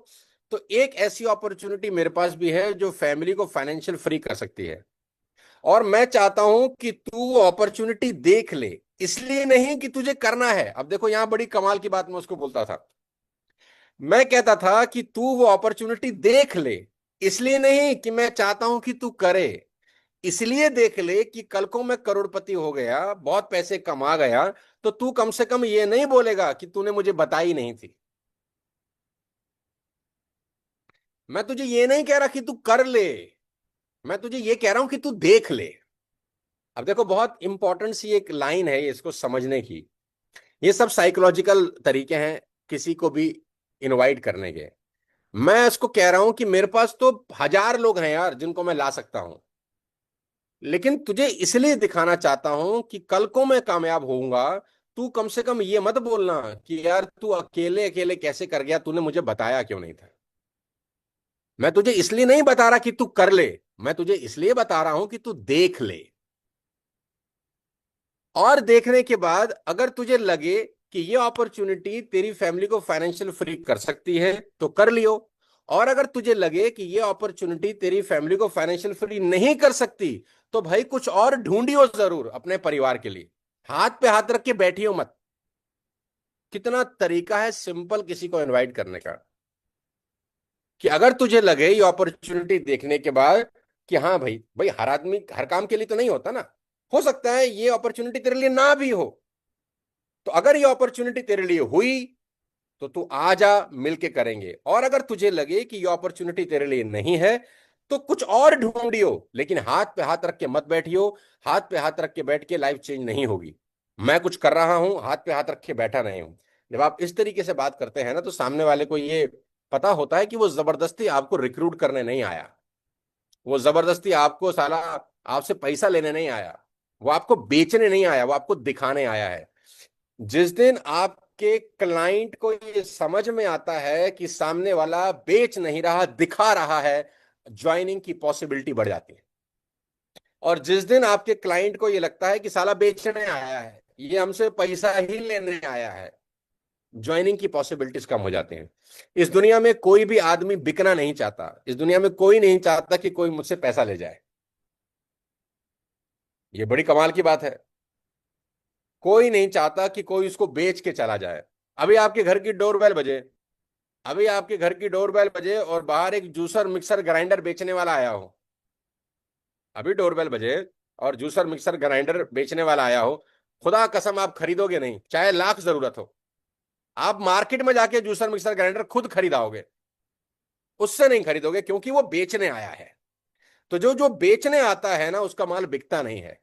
तो एक ऐसी अपॉर्चुनिटी मेरे पास भी है जो फैमिली को फाइनेंशियल फ्री कर सकती है, और मैं चाहता हूं कि तू अपॉर्चुनिटी देख ले, इसलिए नहीं कि तुझे करना है। अब देखो यहां बड़ी कमाल की बात मैं उसको बोलता था, मैं कहता था कि तू वो अपॉर्चुनिटी देख ले, इसलिए नहीं कि मैं चाहता हूं कि तू करे। इसलिए देख ले कि कल को मैं करोड़पति हो गया, बहुत पैसे कमा गया, तो तू कम से कम ये नहीं बोलेगा कि तूने मुझे बताई नहीं थी। मैं तुझे ये नहीं कह रहा कि तू कर ले, मैं तुझे ये कह रहा हूं कि तू देख ले। अब देखो बहुत इंपॉर्टेंट सी एक लाइन है इसको समझने की। ये सब साइकोलॉजिकल तरीके हैं किसी को भी इनवाइट करने के। मैं इसको कह रहा हूं कि मेरे पास तो हजार लोग हैं यार जिनको मैं ला सकता हूं, लेकिन तुझे इसलिए दिखाना चाहता हूं कि कल को मैं कामयाब होऊंगा। तू कम से कम ये मत बोलना कि यार तू अकेले अकेले कैसे कर गया, तूने मुझे बताया क्यों नहीं था। मैं तुझे इसलिए नहीं बता रहा कि तू कर ले, मैं तुझे इसलिए बता रहा हूं कि तू देख ले। और देखने के बाद अगर तुझे लगे कि ये अपॉर्चुनिटी तेरी फैमिली को फाइनेंशियल फ्री कर सकती है तो कर लियो। और अगर तुझे लगे कि ये अपॉर्चुनिटी तेरी फैमिली को फाइनेंशियल फ्री नहीं कर सकती, तो भाई कुछ और ढूंढियो जरूर अपने परिवार के लिए। हाथ पे हाथ रख के बैठियो मत। कितना तरीका है सिंपल किसी को इनवाइट करने का, कि अगर तुझे लगे ये अपॉर्चुनिटी देखने के बाद कि हाँ भाई भाई हर आदमी हर काम के लिए तो नहीं होता ना, हो सकता है ये अपॉर्चुनिटी तेरे लिए ना भी हो, तो अगर ये अपॉर्चुनिटी तेरे लिए हुई तो तू आ जा, मिलके करेंगे। और अगर तुझे लगे कि ये अपॉर्चुनिटी तेरे लिए नहीं है, तो कुछ और ढूंढियो, लेकिन हाथ पे हाथ रख के मत बैठियो। हाथ पे हाथ रख के बैठ के लाइफ चेंज नहीं होगी। मैं कुछ कर रहा हूं, हाथ पे हाथ रख के बैठा नहीं हूं। जब आप इस तरीके से बात करते हैं ना, तो सामने वाले को ये पता होता है कि वो जबरदस्ती आपको रिक्रूट करने नहीं आया, वो जबरदस्ती आपको साला आपसे पैसा लेने नहीं आया, वो आपको बेचने नहीं आया, वो आपको दिखाने आया है। जिस दिन आपके क्लाइंट को ये समझ में आता है कि सामने वाला बेच नहीं रहा, दिखा रहा है, ज्वाइनिंग की पॉसिबिलिटी बढ़ जाती है। और जिस दिन आपके क्लाइंट को ये लगता है कि साला बेचने आया है, ये हमसे पैसा ही लेने आया है, ज्वाइनिंग की पॉसिबिलिटीज कम हो जाती हैं। इस दुनिया में कोई भी आदमी बिकना नहीं चाहता, इस दुनिया में कोई नहीं चाहता कि कोई मुझसे पैसा ले जाए। ये बड़ी कमाल की बात है। कोई नहीं चाहता कि कोई उसको बेच के चला जाए। अभी आपके घर की डोरबेल बजे, अभी आपके घर की डोरबेल बजे और बाहर एक जूसर मिक्सर ग्राइंडर बेचने वाला आया हो, अभी डोरबेल बजे और जूसर मिक्सर ग्राइंडर बेचने वाला आया हो, खुदा कसम आप खरीदोगे नहीं, चाहे लाख जरूरत हो। आप मार्केट में जाके जूसर मिक्सर ग्राइंडर खुद खरीदाओगे, उससे नहीं खरीदोगे, क्योंकि वो बेचने आया है। तो जो जो बेचने आता है ना, उसका माल बिकता नहीं है।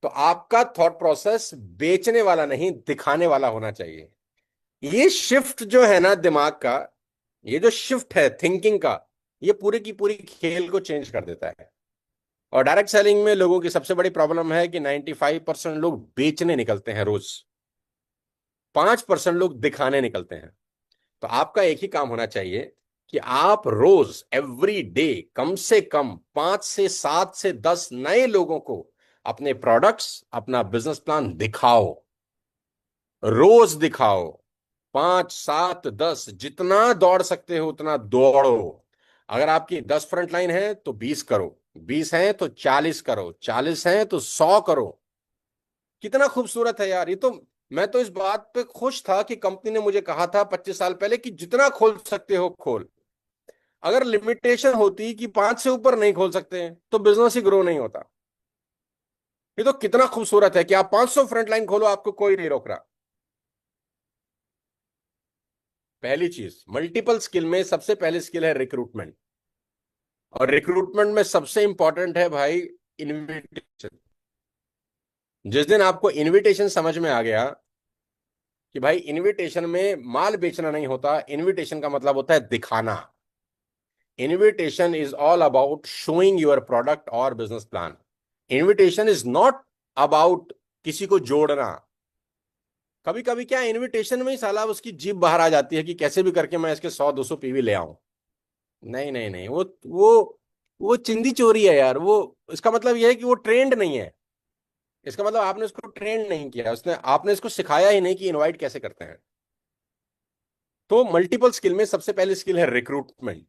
तो आपका थॉट प्रोसेस बेचने वाला नहीं, दिखाने वाला होना चाहिए। ये शिफ्ट जो है ना दिमाग का, ये जो शिफ्ट है थिंकिंग का, ये पूरी की पूरी खेल को चेंज कर देता है। और डायरेक्ट सेलिंग में लोगों की सबसे बड़ी प्रॉब्लम है कि 95% लोग बेचने निकलते हैं रोज, 5% लोग दिखाने निकलते हैं। तो आपका एक ही काम होना चाहिए कि आप रोज एवरी डे कम से कम 5 से 7 से 10 नए लोगों को अपने प्रोडक्ट्स, अपना बिजनेस प्लान दिखाओ। रोज दिखाओ, 5 7 10 जितना दौड़ सकते हो उतना दौड़ो। अगर आपकी 10 फ्रंट लाइन है तो 20 करो, 20 है तो 40 करो, 40 है तो 100 करो। कितना खूबसूरत है यार ये तो। मैं तो इस बात पे खुश था कि कंपनी ने मुझे कहा था 25 साल पहले कि जितना खोल सकते हो खोल। अगर लिमिटेशन होती कि 5 से ऊपर नहीं खोल सकते हैं तो बिजनेस ही ग्रो नहीं होता। ये तो कितना खूबसूरत है कि आप 500 फ्रंट लाइन खोलो, आपको कोई नहीं रोक रहा। पहली चीज, मल्टीपल स्किल में सबसे पहली स्किल है रिक्रूटमेंट। और रिक्रूटमेंट में सबसे इंपॉर्टेंट है भाई इनविटेशन। जिस दिन आपको इनविटेशन समझ में आ गया कि भाई इनविटेशन में माल बेचना नहीं होता, इनविटेशन का मतलब होता है दिखाना। Invitation is all about showing your product और business plan. Invitation is not about किसी को जोड़ना। कभी कभी क्या इनविटेशन में ही साला उसकी जीभ बाहर आ जाती है कि कैसे भी करके मैं इसके 100-200 पीवी ले आऊं। नहीं नहीं नहीं, वो चिंदी चोरी है यार वो। इसका मतलब यह है कि वो ट्रेंड नहीं है। इसका मतलब आपने उसको ट्रेंड नहीं किया, उसने आपने इसको सिखाया ही नहीं कि इनवाइट कैसे करते हैं। तो मल्टीपल स्किल में सबसे पहली स्किल है रिक्रूटमेंट।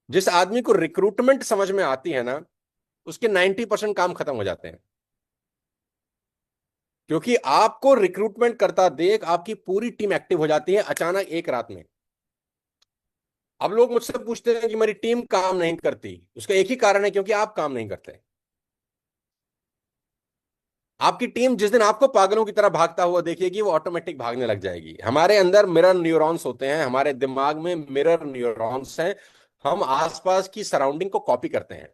जिस आदमी को रिक्रूटमेंट समझ में आती है ना, उसके 90% काम खत्म हो जाते हैं। क्योंकि आपको रिक्रूटमेंट करता देख आपकी पूरी टीम एक्टिव हो जाती है अचानक एक रात में। अब लोग मुझसे पूछते हैं कि मेरी टीम काम नहीं करती, उसका एक ही कारण है, क्योंकि आप काम नहीं करते। आपकी टीम जिस दिन आपको पागलों की तरह भागता हुआ देखेगी वो ऑटोमेटिक भागने लग जाएगी। हमारे अंदर मिरर न्यूरॉन्स होते हैं, हमारे दिमाग में मिरर न्यूरॉन्स हैं। हम आसपास की सराउंडिंग को कॉपी करते हैं।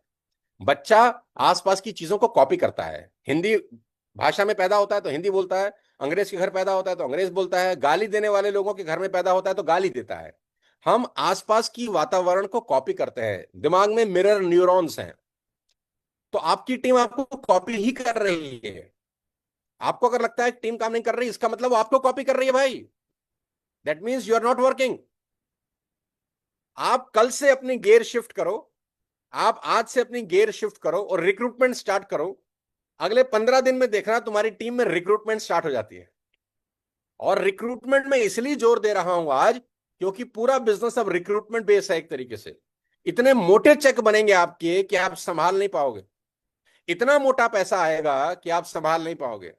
बच्चा आसपास की चीजों को कॉपी करता है। हिंदी भाषा में पैदा होता है तो हिंदी बोलता है, अंग्रेज के घर पैदा होता है तो अंग्रेज बोलता है, गाली देने वाले लोगों के घर में पैदा होता है तो गाली देता है। हम आसपास की वातावरण को कॉपी करते हैं, दिमाग में मिरर न्यूरॉन्स हैं। तो आपकी टीम आपको कॉपी ही कर रही है। आपको अगर लगता है टीम काम नहीं कर रही, इसका मतलब वो आपको कॉपी कर रही है भाई। That means you are not working. आप कल से अपनी गियर शिफ्ट करो, आप आज से अपनी गियर शिफ्ट करो और रिक्रूटमेंट स्टार्ट करो। अगले 15 दिन में देखना तुम्हारी टीम में रिक्रूटमेंट स्टार्ट हो जाती है। और रिक्रूटमेंट में इसलिए जोर दे रहा हूं आज क्योंकि पूरा बिजनेस अब रिक्रूटमेंट बेस है एक तरीके से। इतने मोटे चेक बनेंगे आपके कि आप संभाल नहीं पाओगे। इतना मोटा पैसा आएगा कि आप संभाल नहीं पाओगे।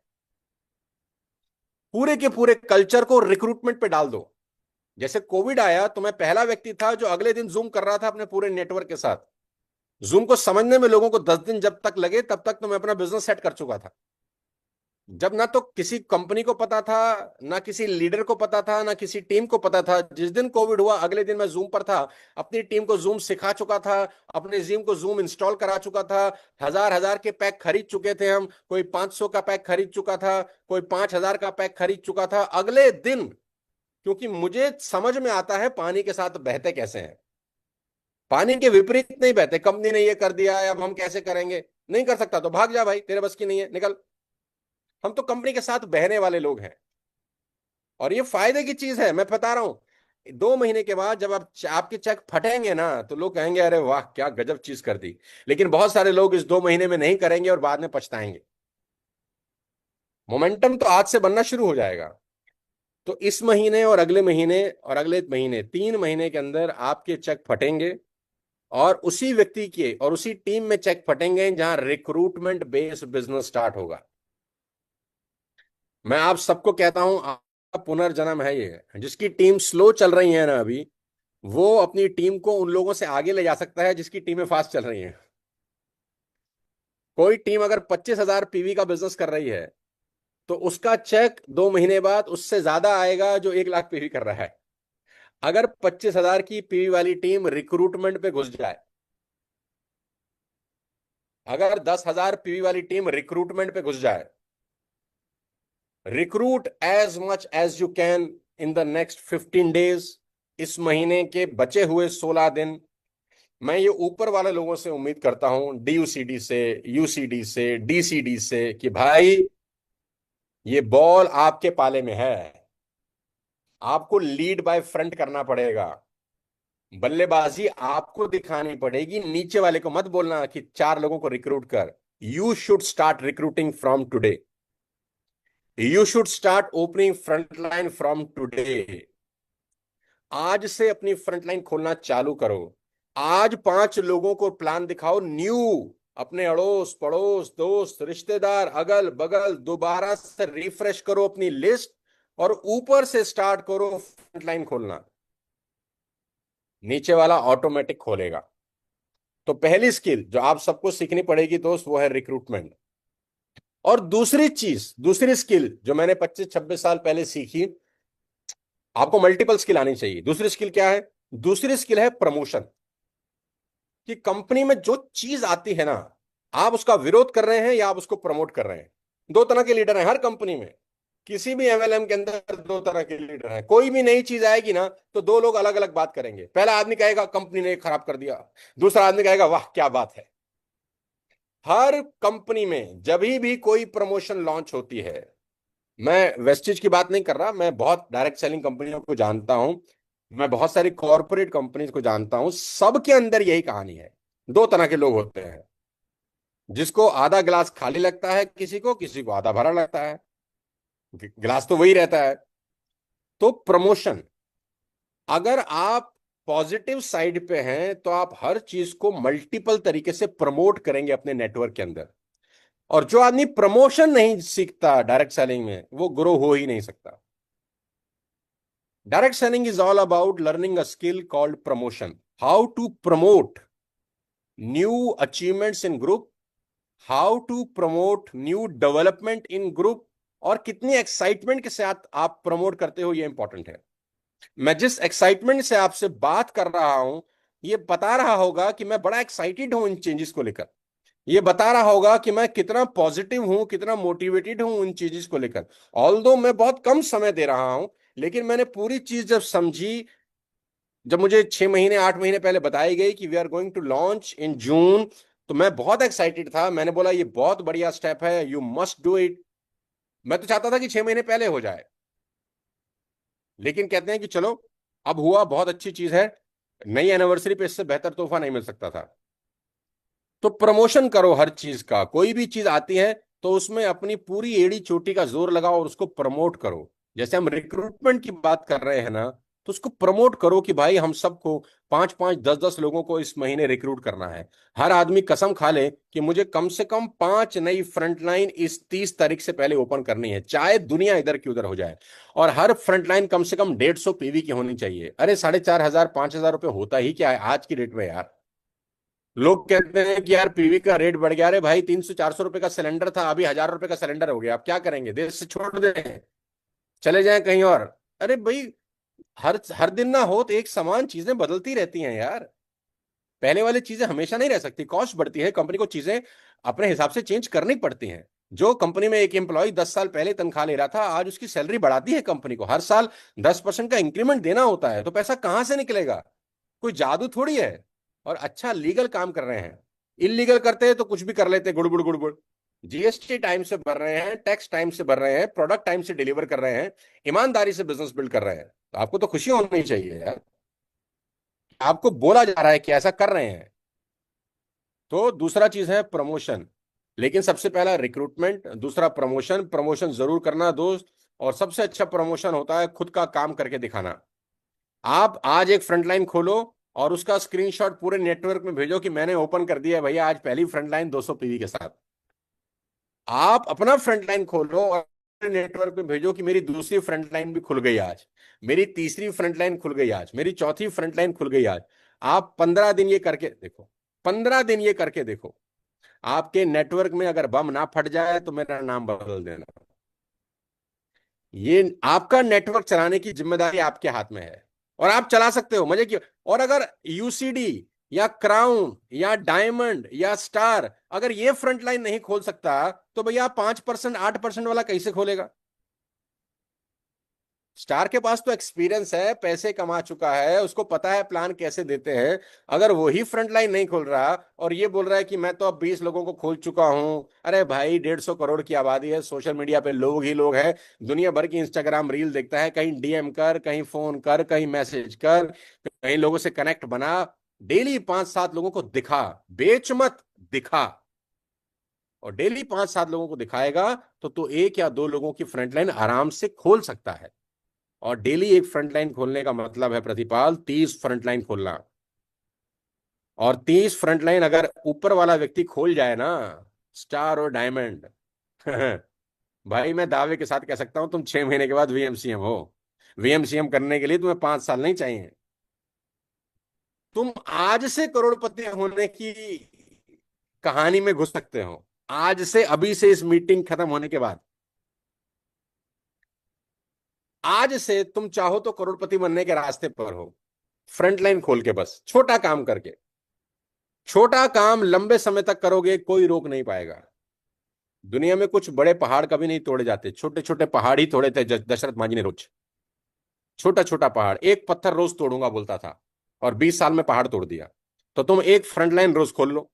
पूरे के पूरे कल्चर को रिक्रूटमेंट पे डाल दो। जैसे कोविड आया तो मैं पहला व्यक्ति था जो अगले दिन जूम कर रहा था अपने पूरे नेटवर्क के साथ। जूम को समझने में लोगों को 10 दिन जब तक लगे तब तक तो मैं अपना बिजनेस सेट कर चुका था। जब ना तो किसी कंपनी को पता था, ना किसी लीडर को पता था, ना किसी टीम को पता था। जिस दिन कोविड हुआ अगले दिन मैं जूम पर था, अपनी टीम को जूम सिखा चुका था, अपने जिम को जूम इंस्टॉल करा चुका था। 1000 के पैक खरीद चुके थे हम, कोई 500 का पैक खरीद चुका था, कोई 5000 का पैक खरीद चुका था अगले दिन। क्योंकि मुझे समझ में आता है पानी के साथ बहते कैसे हैं। पानी के विपरीत नहीं बहते। कंपनी ने ये कर दिया है अब हम कैसे करेंगे, नहीं कर सकता तो भाग जा भाई, तेरे बस की नहीं है, निकल। हम तो कंपनी के साथ बहने वाले लोग हैं। और ये फायदे की चीज है, मैं बता रहा हूं। 2 महीने के बाद जब आपके चेक फटेंगे ना तो लोग कहेंगे अरे वाह क्या गजब चीज कर दी। लेकिन बहुत सारे लोग इस 2 महीने में नहीं करेंगे और बाद में पछताएंगे। मोमेंटम तो आज से बनना शुरू हो जाएगा। तो इस महीने और अगले महीने और अगले महीने 3 महीने के अंदर आपके चेक फटेंगे। और उसी व्यक्ति के और उसी टीम में चेक फटेंगे जहां रिक्रूटमेंट बेस्ड बिजनेस स्टार्ट होगा। मैं आप सबको कहता हूं आपका पुनर्जन्म है ये। जिसकी टीम स्लो चल रही है ना अभी, वो अपनी टीम को उन लोगों से आगे ले जा सकता है जिसकी टीमें फास्ट चल रही हैं। कोई टीम अगर 25,000 पीवी का बिजनेस कर रही है तो उसका चेक 2 महीने बाद उससे ज्यादा आएगा जो 1 लाख पीवी कर रहा है। अगर 25,000 की पीवी वाली टीम रिक्रूटमेंट पे घुस जाए, अगर 10,000 पीवी वाली टीम रिक्रूटमेंट पे घुस जाए, recruit as much as you can in the next 15 days. इस महीने के बचे हुए 16 दिन मैं ये ऊपर वाले लोगों से उम्मीद करता हूं, डीयूसीडी से, यूसीडी से, डीसीडी से, कि भाई ये बॉल आपके पाले में है। आपको लीड बाय फ्रंट करना पड़ेगा। बल्लेबाजी आपको दिखानी पड़ेगी, नीचे वाले को मत बोलना कि 4 लोगों को रिक्रूट कर। You should start recruiting from today. You should start opening front line from today. आज से अपनी फ्रंट लाइन खोलना चालू करो। आज 5 लोगों को प्लान दिखाओ न्यू, अपने अड़ोस पड़ोस दोस्त रिश्तेदार अगल बगल, दोबारा से रिफ्रेश करो अपनी लिस्ट और ऊपर से स्टार्ट करो फ्रंटलाइन खोलना, नीचे वाला ऑटोमेटिक खोलेगा। तो पहली स्किल जो आप सबको सीखनी पड़ेगी दोस्त वो है रिक्रूटमेंट। और दूसरी स्किल जो मैंने 25-26 साल पहले सीखी, आपको मल्टीपल स्किल आनी चाहिए। दूसरी स्किल क्या है? दूसरी स्किल है प्रमोशन। कि कंपनी में जो चीज आती है ना, आप उसका विरोध कर रहे हैं या आप उसको प्रमोट कर रहे हैं। दो तरह के लीडर हैं हर कंपनी में, किसी भी एमएलएम के अंदर दो तरह के लीडर हैं। कोई भी नई चीज आएगी ना तो दो लोग अलग अलग बात करेंगे। पहला आदमी कहेगा कंपनी ने खराब कर दिया, दूसरा आदमी कहेगा वाह क्या बात है। हर कंपनी में जब भी कोई प्रमोशन लॉन्च होती है, मैं वेस्टेज की बात नहीं कर रहा, मैं बहुत डायरेक्ट सेलिंग कंपनियों को जानता हूं, मैं बहुत सारी कॉर्पोरेट कंपनीज को जानता हूं, सबके अंदर यही कहानी है। दो तरह के लोग होते हैं, जिसको आधा गिलास खाली लगता है, किसी को आधा भरा लगता है, गिलास तो वही रहता है। तो प्रमोशन, अगर आप पॉजिटिव साइड पे हैं तो आप हर चीज को मल्टीपल तरीके से प्रमोट करेंगे अपने नेटवर्क के अंदर। और जो आदमी प्रमोशन नहीं सीखता डायरेक्ट सेलिंग में, वो ग्रो हो ही नहीं सकता। Direct selling is all about learning a skill called promotion, how to promote new achievements in group, how to promote new development in group, और कितनी एक्साइटमेंट के साथ आप प्रमोट करते हो, ये इंपॉर्टेंट है। मैं जिस एक्साइटमेंट से आपसे बात कर रहा हूं, ये बता रहा होगा कि मैं बड़ा एक्साइटेड हूं इन चेंजेस को लेकर, ये बता रहा होगा कि मैं कितना पॉजिटिव हूं, कितना मोटिवेटेड हूं उन चीजेस को लेकर। ऑल्दो मैं बहुत कम समय दे रहा हूं, लेकिन मैंने पूरी चीज जब समझी, जब मुझे 6 महीने 8 महीने पहले बताई गई कि we are going to launch in June, तो मैं बहुत एक्साइटेड था। मैंने बोला ये बहुत बढ़िया स्टेप है, यू मस्ट डू इट। मैं तो चाहता था कि 6 महीने पहले हो जाए, लेकिन कहते हैं कि चलो अब हुआ, बहुत अच्छी चीज है। नई एनिवर्सरी पे इससे बेहतर तोहफा नहीं मिल सकता था। तो प्रमोशन करो हर चीज का, कोई भी चीज आती है तो उसमें अपनी पूरी एड़ी चोटी का जोर लगाओ और उसको प्रमोट करो। जैसे हम रिक्रूटमेंट की बात कर रहे हैं ना, तो उसको प्रमोट करो कि भाई हम सबको 5-5 10-10 लोगों को इस महीने रिक्रूट करना है। हर आदमी कसम खा ले कि मुझे कम से कम 5 नई फ्रंटलाइन इस 30 तारीख से पहले ओपन करनी है, चाहे दुनिया इधर की उधर हो जाए। और हर फ्रंटलाइन कम से कम 150 पीवी की होनी चाहिए। अरे 4,500 5,000 रुपये होता ही क्या है आज की डेट में यार। लोग कहते हैं कि यार पीवी का रेट बढ़ गया। अरे भाई 300-400 रुपए का सिलेंडर था, अभी 1,000 रुपए का सिलेंडर हो गया। आप क्या करेंगे? देश से छोड़ दें, चले जाएं कहीं और? अरे भाई हर हर दिन ना हो तो एक समान चीजें बदलती रहती हैं यार। पहले वाली चीजें हमेशा नहीं रह सकती, कॉस्ट बढ़ती है, कंपनी को चीजें अपने हिसाब से चेंज करनी पड़ती हैं। जो कंपनी में एक एम्प्लॉय 10 साल पहले तनख्वाह ले रहा था, आज उसकी सैलरी बढ़ाती है कंपनी को, हर साल 10% का इंक्रीमेंट देना होता है। तो पैसा कहां से निकलेगा? कोई जादू थोड़ी है। और अच्छा लीगल काम कर रहे हैं, इलीगल करते हैं तो कुछ भी कर लेते हैं, गुड़गुड़ गुड़गुड़। जीएसटी टाइम से भर रहे हैं, टैक्स टाइम से भर रहे हैं, प्रोडक्ट टाइम से डिलीवर कर रहे हैं, ईमानदारी से बिजनेस बिल्ड कर रहे हैं, तो आपको तो खुशी होनी चाहिए यार। आपको बोला जा रहा है कि ऐसा कर रहे हैं। तो दूसरा चीज है प्रमोशन, लेकिन सबसे पहला रिक्रूटमेंट, दूसरा प्रमोशन। प्रमोशन जरूर करना दोस्त, और सबसे अच्छा प्रमोशन होता है खुद का काम करके दिखाना। आप आज एक फ्रंटलाइन खोलो और उसका स्क्रीनशॉट पूरे नेटवर्क में भेजो कि मैंने ओपन कर दिया है भैया आज पहली फ्रंटलाइन 200 पीवी के साथ। आप अपना फ्रंटलाइन खोलो और नेटवर्क में भेजो कि मेरी दूसरी फ्रंटलाइन भी खुल गई आज, मेरी तीसरी फ्रंटलाइन खुल गई आज, मेरी चौथी फ्रंटलाइन खुल गई आज। आप 15 दिन ये करके देखो, 15 दिन ये करके देखो, आपके नेटवर्क में अगर बम ना फट जाए तो मेरा नाम बदल देना। ये आपका नेटवर्क चलाने की जिम्मेदारी आपके हाथ में है, और आप चला सकते हो मजे की। और अगर यूसीडी या क्राउन या डायमंड या स्टार अगर ये फ्रंट लाइन नहीं खोल सकता, तो भैया 5% 8% वाला कैसे खोलेगा? स्टार के पास तो एक्सपीरियंस है, पैसे कमा चुका है, उसको पता है प्लान कैसे देते हैं। अगर वही फ्रंट लाइन नहीं खोल रहा और ये बोल रहा है कि मैं तो अब 20 लोगों को खोल चुका हूं, अरे भाई 150 करोड़ की आबादी है, सोशल मीडिया पे लोग ही लोग हैं, दुनिया भर की इंस्टाग्राम रील देखता है, कहीं डीएम कर, कहीं फोन कर, कहीं मैसेज कर, कहीं लोगों से कनेक्ट बना, डेली 5-7 लोगों को दिखा, बेच मत दिखा। और डेली 5-7 लोगों को दिखाएगा तो 1 या 2 लोगों की फ्रंटलाइन आराम से खोल सकता है। और डेली एक फ्रंटलाइन खोलने का मतलब है प्रतिपाल 30 फ्रंटलाइन खोलना। और 30 फ्रंटलाइन अगर ऊपर वाला व्यक्ति खोल जाए ना, स्टार और डायमंड, भाई मैं दावे के साथ कह सकता हूं तुम 6 महीने के बाद वीएमसीएम हो। वीएमसीएम करने के लिए तुम्हें 5 साल नहीं चाहिए। तुम आज से करोड़पति होने की कहानी में घुस सकते हो, आज से, अभी से, इस मीटिंग खत्म होने के बाद। आज से तुम चाहो तो करोड़पति बनने के रास्ते पर हो, फ्रंट लाइन खोल के, बस छोटा काम करके। छोटा काम लंबे समय तक करोगे, कोई रोक नहीं पाएगा। दुनिया में कुछ बड़े पहाड़ कभी नहीं तोड़े जाते, छोटे छोटे पहाड़ ही तोड़े थे दशरथ मांझी ने रोज। छोटा छोटा पहाड़, एक पत्थर रोज तोड़ूंगा बोलता था, और 20 साल में पहाड़ तोड़ दिया। तो तुम एक फ्रंट लाइन रोज खोल लो।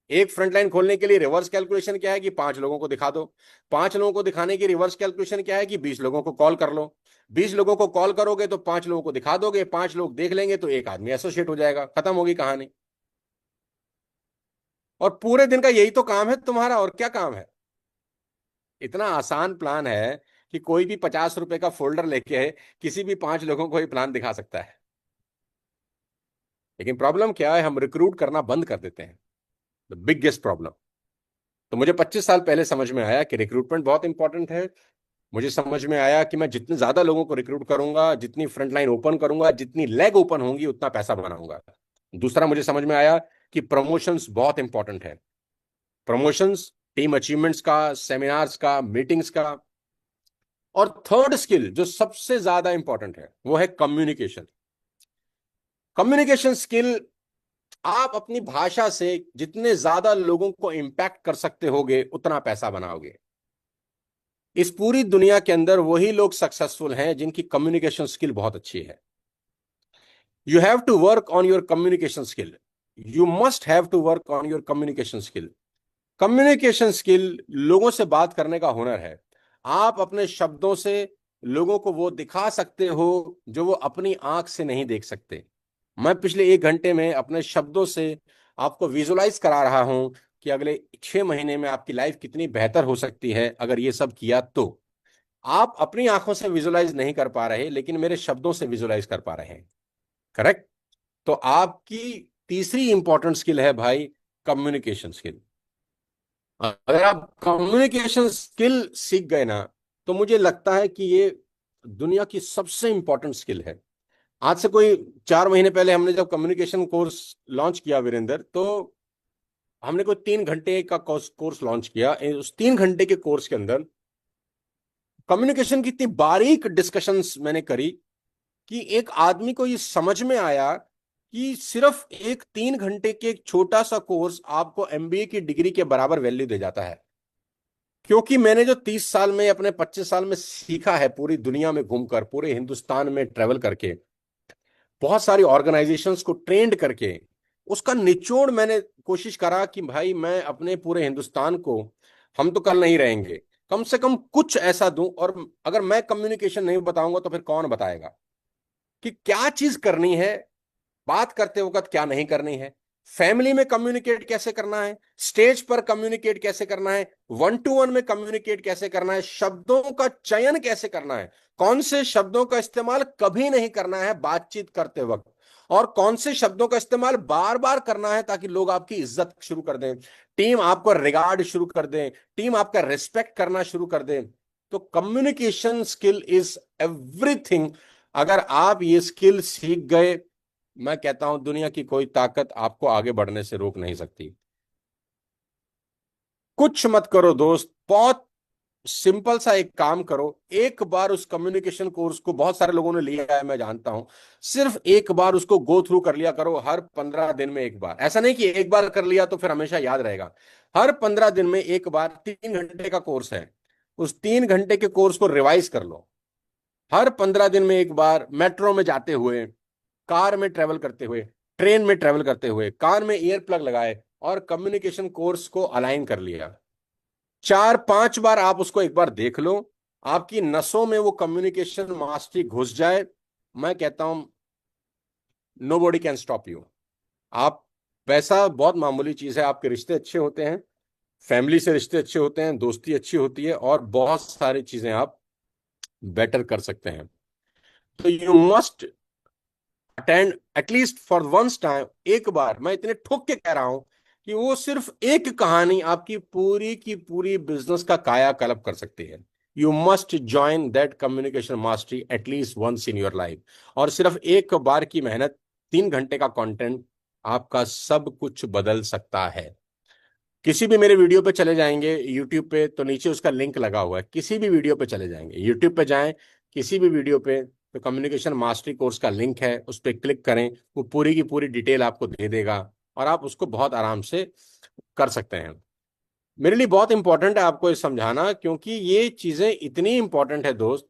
एक फ्रंट लाइन खोलने के लिए रिवर्स कैलकुलेशन क्या है कि 5 लोगों को दिखा दो। 5 लोगों को दिखाने की रिवर्स कैलकुलेशन क्या है कि 20 लोगों को कॉल कर लो। 20 लोगों को कॉल करोगे तो 5 लोगों को दिखा दोगे, 5 लोग देख लेंगे तो एक आदमी एसोसिएट हो जाएगा, खत्म होगी कहानी। और पूरे दिन का यही तो काम है तुम्हारा, और क्या काम है? इतना आसान प्लान है कि कोई भी 50 रुपए का फोल्डर लेके किसी भी 5 लोगों को ये प्लान दिखा सकता है। लेकिन प्रॉब्लम क्या है, हम रिक्रूट करना बंद कर देते हैं, द बिगेस्ट प्रॉब्लम। तो मुझे 25 साल पहले समझ में आया कि रिक्रूटमेंट बहुत इंपॉर्टेंट है। मुझे समझ में आया कि मैं जितने ज्यादा लोगों को रिक्रूट करूंगा, जितनी फ्रंट लाइन ओपन करूंगा, जितनी लेग ओपन होंगी, उतना पैसा बनाऊंगा। दूसरा मुझे समझ में आया कि प्रमोशंस बहुत इंपॉर्टेंट है। प्रमोशंस, टीम अचीवमेंट्स का, सेमिनार्स का, मीटिंग्स का। और थर्ड स्किल जो सबसे ज्यादा इंपॉर्टेंट है वो है कम्युनिकेशन। कम्युनिकेशन स्किल, आप अपनी भाषा से जितने ज्यादा लोगों को इंपैक्ट कर सकते होगे, उतना पैसा बनाओगे। इस पूरी दुनिया के अंदर वही लोग सक्सेसफुल हैं जिनकी कम्युनिकेशन स्किल बहुत अच्छी है। You have to work on your communication skill. You must have to work on your communication skill. Communication skill लोगों से बात करने का हुनर है। आप अपने शब्दों से लोगों को वो दिखा सकते हो जो वो अपनी आंख से नहीं देख सकते। मैं पिछले 1 घंटे में अपने शब्दों से आपको विजुलाइज करा रहा हूं कि अगले 6 महीने में आपकी लाइफ कितनी बेहतर हो सकती है अगर ये सब किया तो। आप अपनी आंखों से विजुलाइज नहीं कर पा रहे, लेकिन मेरे शब्दों से विजुलाइज कर पा रहे हैं। करेक्ट? तो आपकी तीसरी इंपॉर्टेंट स्किल है भाई, कम्युनिकेशन स्किल। अगर आप कम्युनिकेशन स्किल सीख गए ना, तो मुझे लगता है कि ये दुनिया की सबसे इंपॉर्टेंट स्किल है। आज से कोई 4 महीने पहले हमने जब कम्युनिकेशन कोर्स लॉन्च किया वीरेंद्र, तो हमने कोई 3 घंटे का कोर्स लॉन्च किया। उस 3 घंटे के कोर्स के अंदर कम्युनिकेशन की इतनी बारीक डिस्कशंस मैंने करी कि एक आदमी को ये समझ में आया कि सिर्फ एक 3 घंटे के एक छोटा सा कोर्स आपको एमबीए की डिग्री के बराबर वैल्यू दे जाता है। क्योंकि मैंने जो 30 साल में, अपने 25 साल में सीखा है, पूरी दुनिया में घूमकर, पूरे हिंदुस्तान में ट्रेवल करके, बहुत सारी ऑर्गेनाइजेशंस को ट्रेंड करके, उसका निचोड़ मैंने कोशिश करा कि भाई मैं अपने पूरे हिंदुस्तान को, हम तो कल नहीं रहेंगे, कम से कम कुछ ऐसा दूं। और अगर मैं कम्युनिकेशन नहीं बताऊंगा तो फिर कौन बताएगा कि क्या चीज करनी है, बात करते वक्त क्या नहीं करनी है, फैमिली में कम्युनिकेट कैसे करना है, स्टेज पर कम्युनिकेट कैसे करना है, 1-to-1 में कम्युनिकेट कैसे करना है, शब्दों का चयन कैसे करना है, कौन से शब्दों का इस्तेमाल कभी नहीं करना है बातचीत करते वक्त, और कौन से शब्दों का इस्तेमाल बार बार करना है ताकि लोग आपकी इज्जत शुरू कर दें, टीम आपको रिगार्ड शुरू कर दें, टीम आपका रिस्पेक्ट करना शुरू कर दें। तो कम्युनिकेशन स्किल इज एवरीथिंग। अगर आप ये स्किल सीख गए, मैं कहता हूं दुनिया की कोई ताकत आपको आगे बढ़ने से रोक नहीं सकती। कुछ मत करो दोस्त, बहुत सिंपल सा एक काम करो। एक बार उस कम्युनिकेशन कोर्स को, बहुत सारे लोगों ने लिया है मैं जानता हूं, सिर्फ एक बार उसको गो थ्रू कर लिया करो, हर 15 दिन में एक बार। ऐसा नहीं कि एक बार कर लिया तो फिर हमेशा याद रहेगा। हर 15 दिन में एक बार, 3 घंटे का कोर्स है, उस 3 घंटे के कोर्स को रिवाइज कर लो। हर 15 दिन में एक बार, मेट्रो में जाते हुए, कार में ट्रेवल करते हुए, ट्रेन में ट्रेवल करते हुए, कान में ईयर प्लग लगाए और कम्युनिकेशन कोर्स को अलाइन कर लिया। 4-5 बार आप उसको एक बार देख लो, आपकी नसों में वो कम्युनिकेशन मास्टरी घुस जाए, मैं कहता हूं नोबॉडी कैन स्टॉप यू। आप, पैसा बहुत मामूली चीज है, आपके रिश्ते अच्छे होते हैं, फैमिली से रिश्ते अच्छे होते हैं, दोस्ती अच्छी होती है, और बहुत सारी चीजें आप बेटर कर सकते हैं। तो you must attend at least for once time, एक बार। मैं इतने ठोक के कह रहा हूं कि वो सिर्फ एक कहानी आपकी पूरी की पूरी बिजनेस का कायाकल्प कर सकती है। You must join that communication mastery at least once in your life. और सिर्फ एक बार की मेहनत, 3 घंटे का कंटेंट आपका सब कुछ बदल सकता है। किसी भी मेरे वीडियो पे चले जाएंगे यूट्यूब पे, तो नीचे उसका लिंक लगा हुआ है। किसी भी वीडियो पे चले जाएंगे, यूट्यूब पे जाएं, किसी भी वीडियो पे, तो कम्युनिकेशन मास्टरी कोर्स का लिंक है, उस पर क्लिक करें, वो पूरी की पूरी डिटेल आपको दे देगा और आप उसको बहुत आराम से कर सकते हैं। मेरे लिए बहुत इंपॉर्टेंट है आपको ये समझाना, क्योंकि ये चीजें इतनी इंपॉर्टेंट है दोस्त,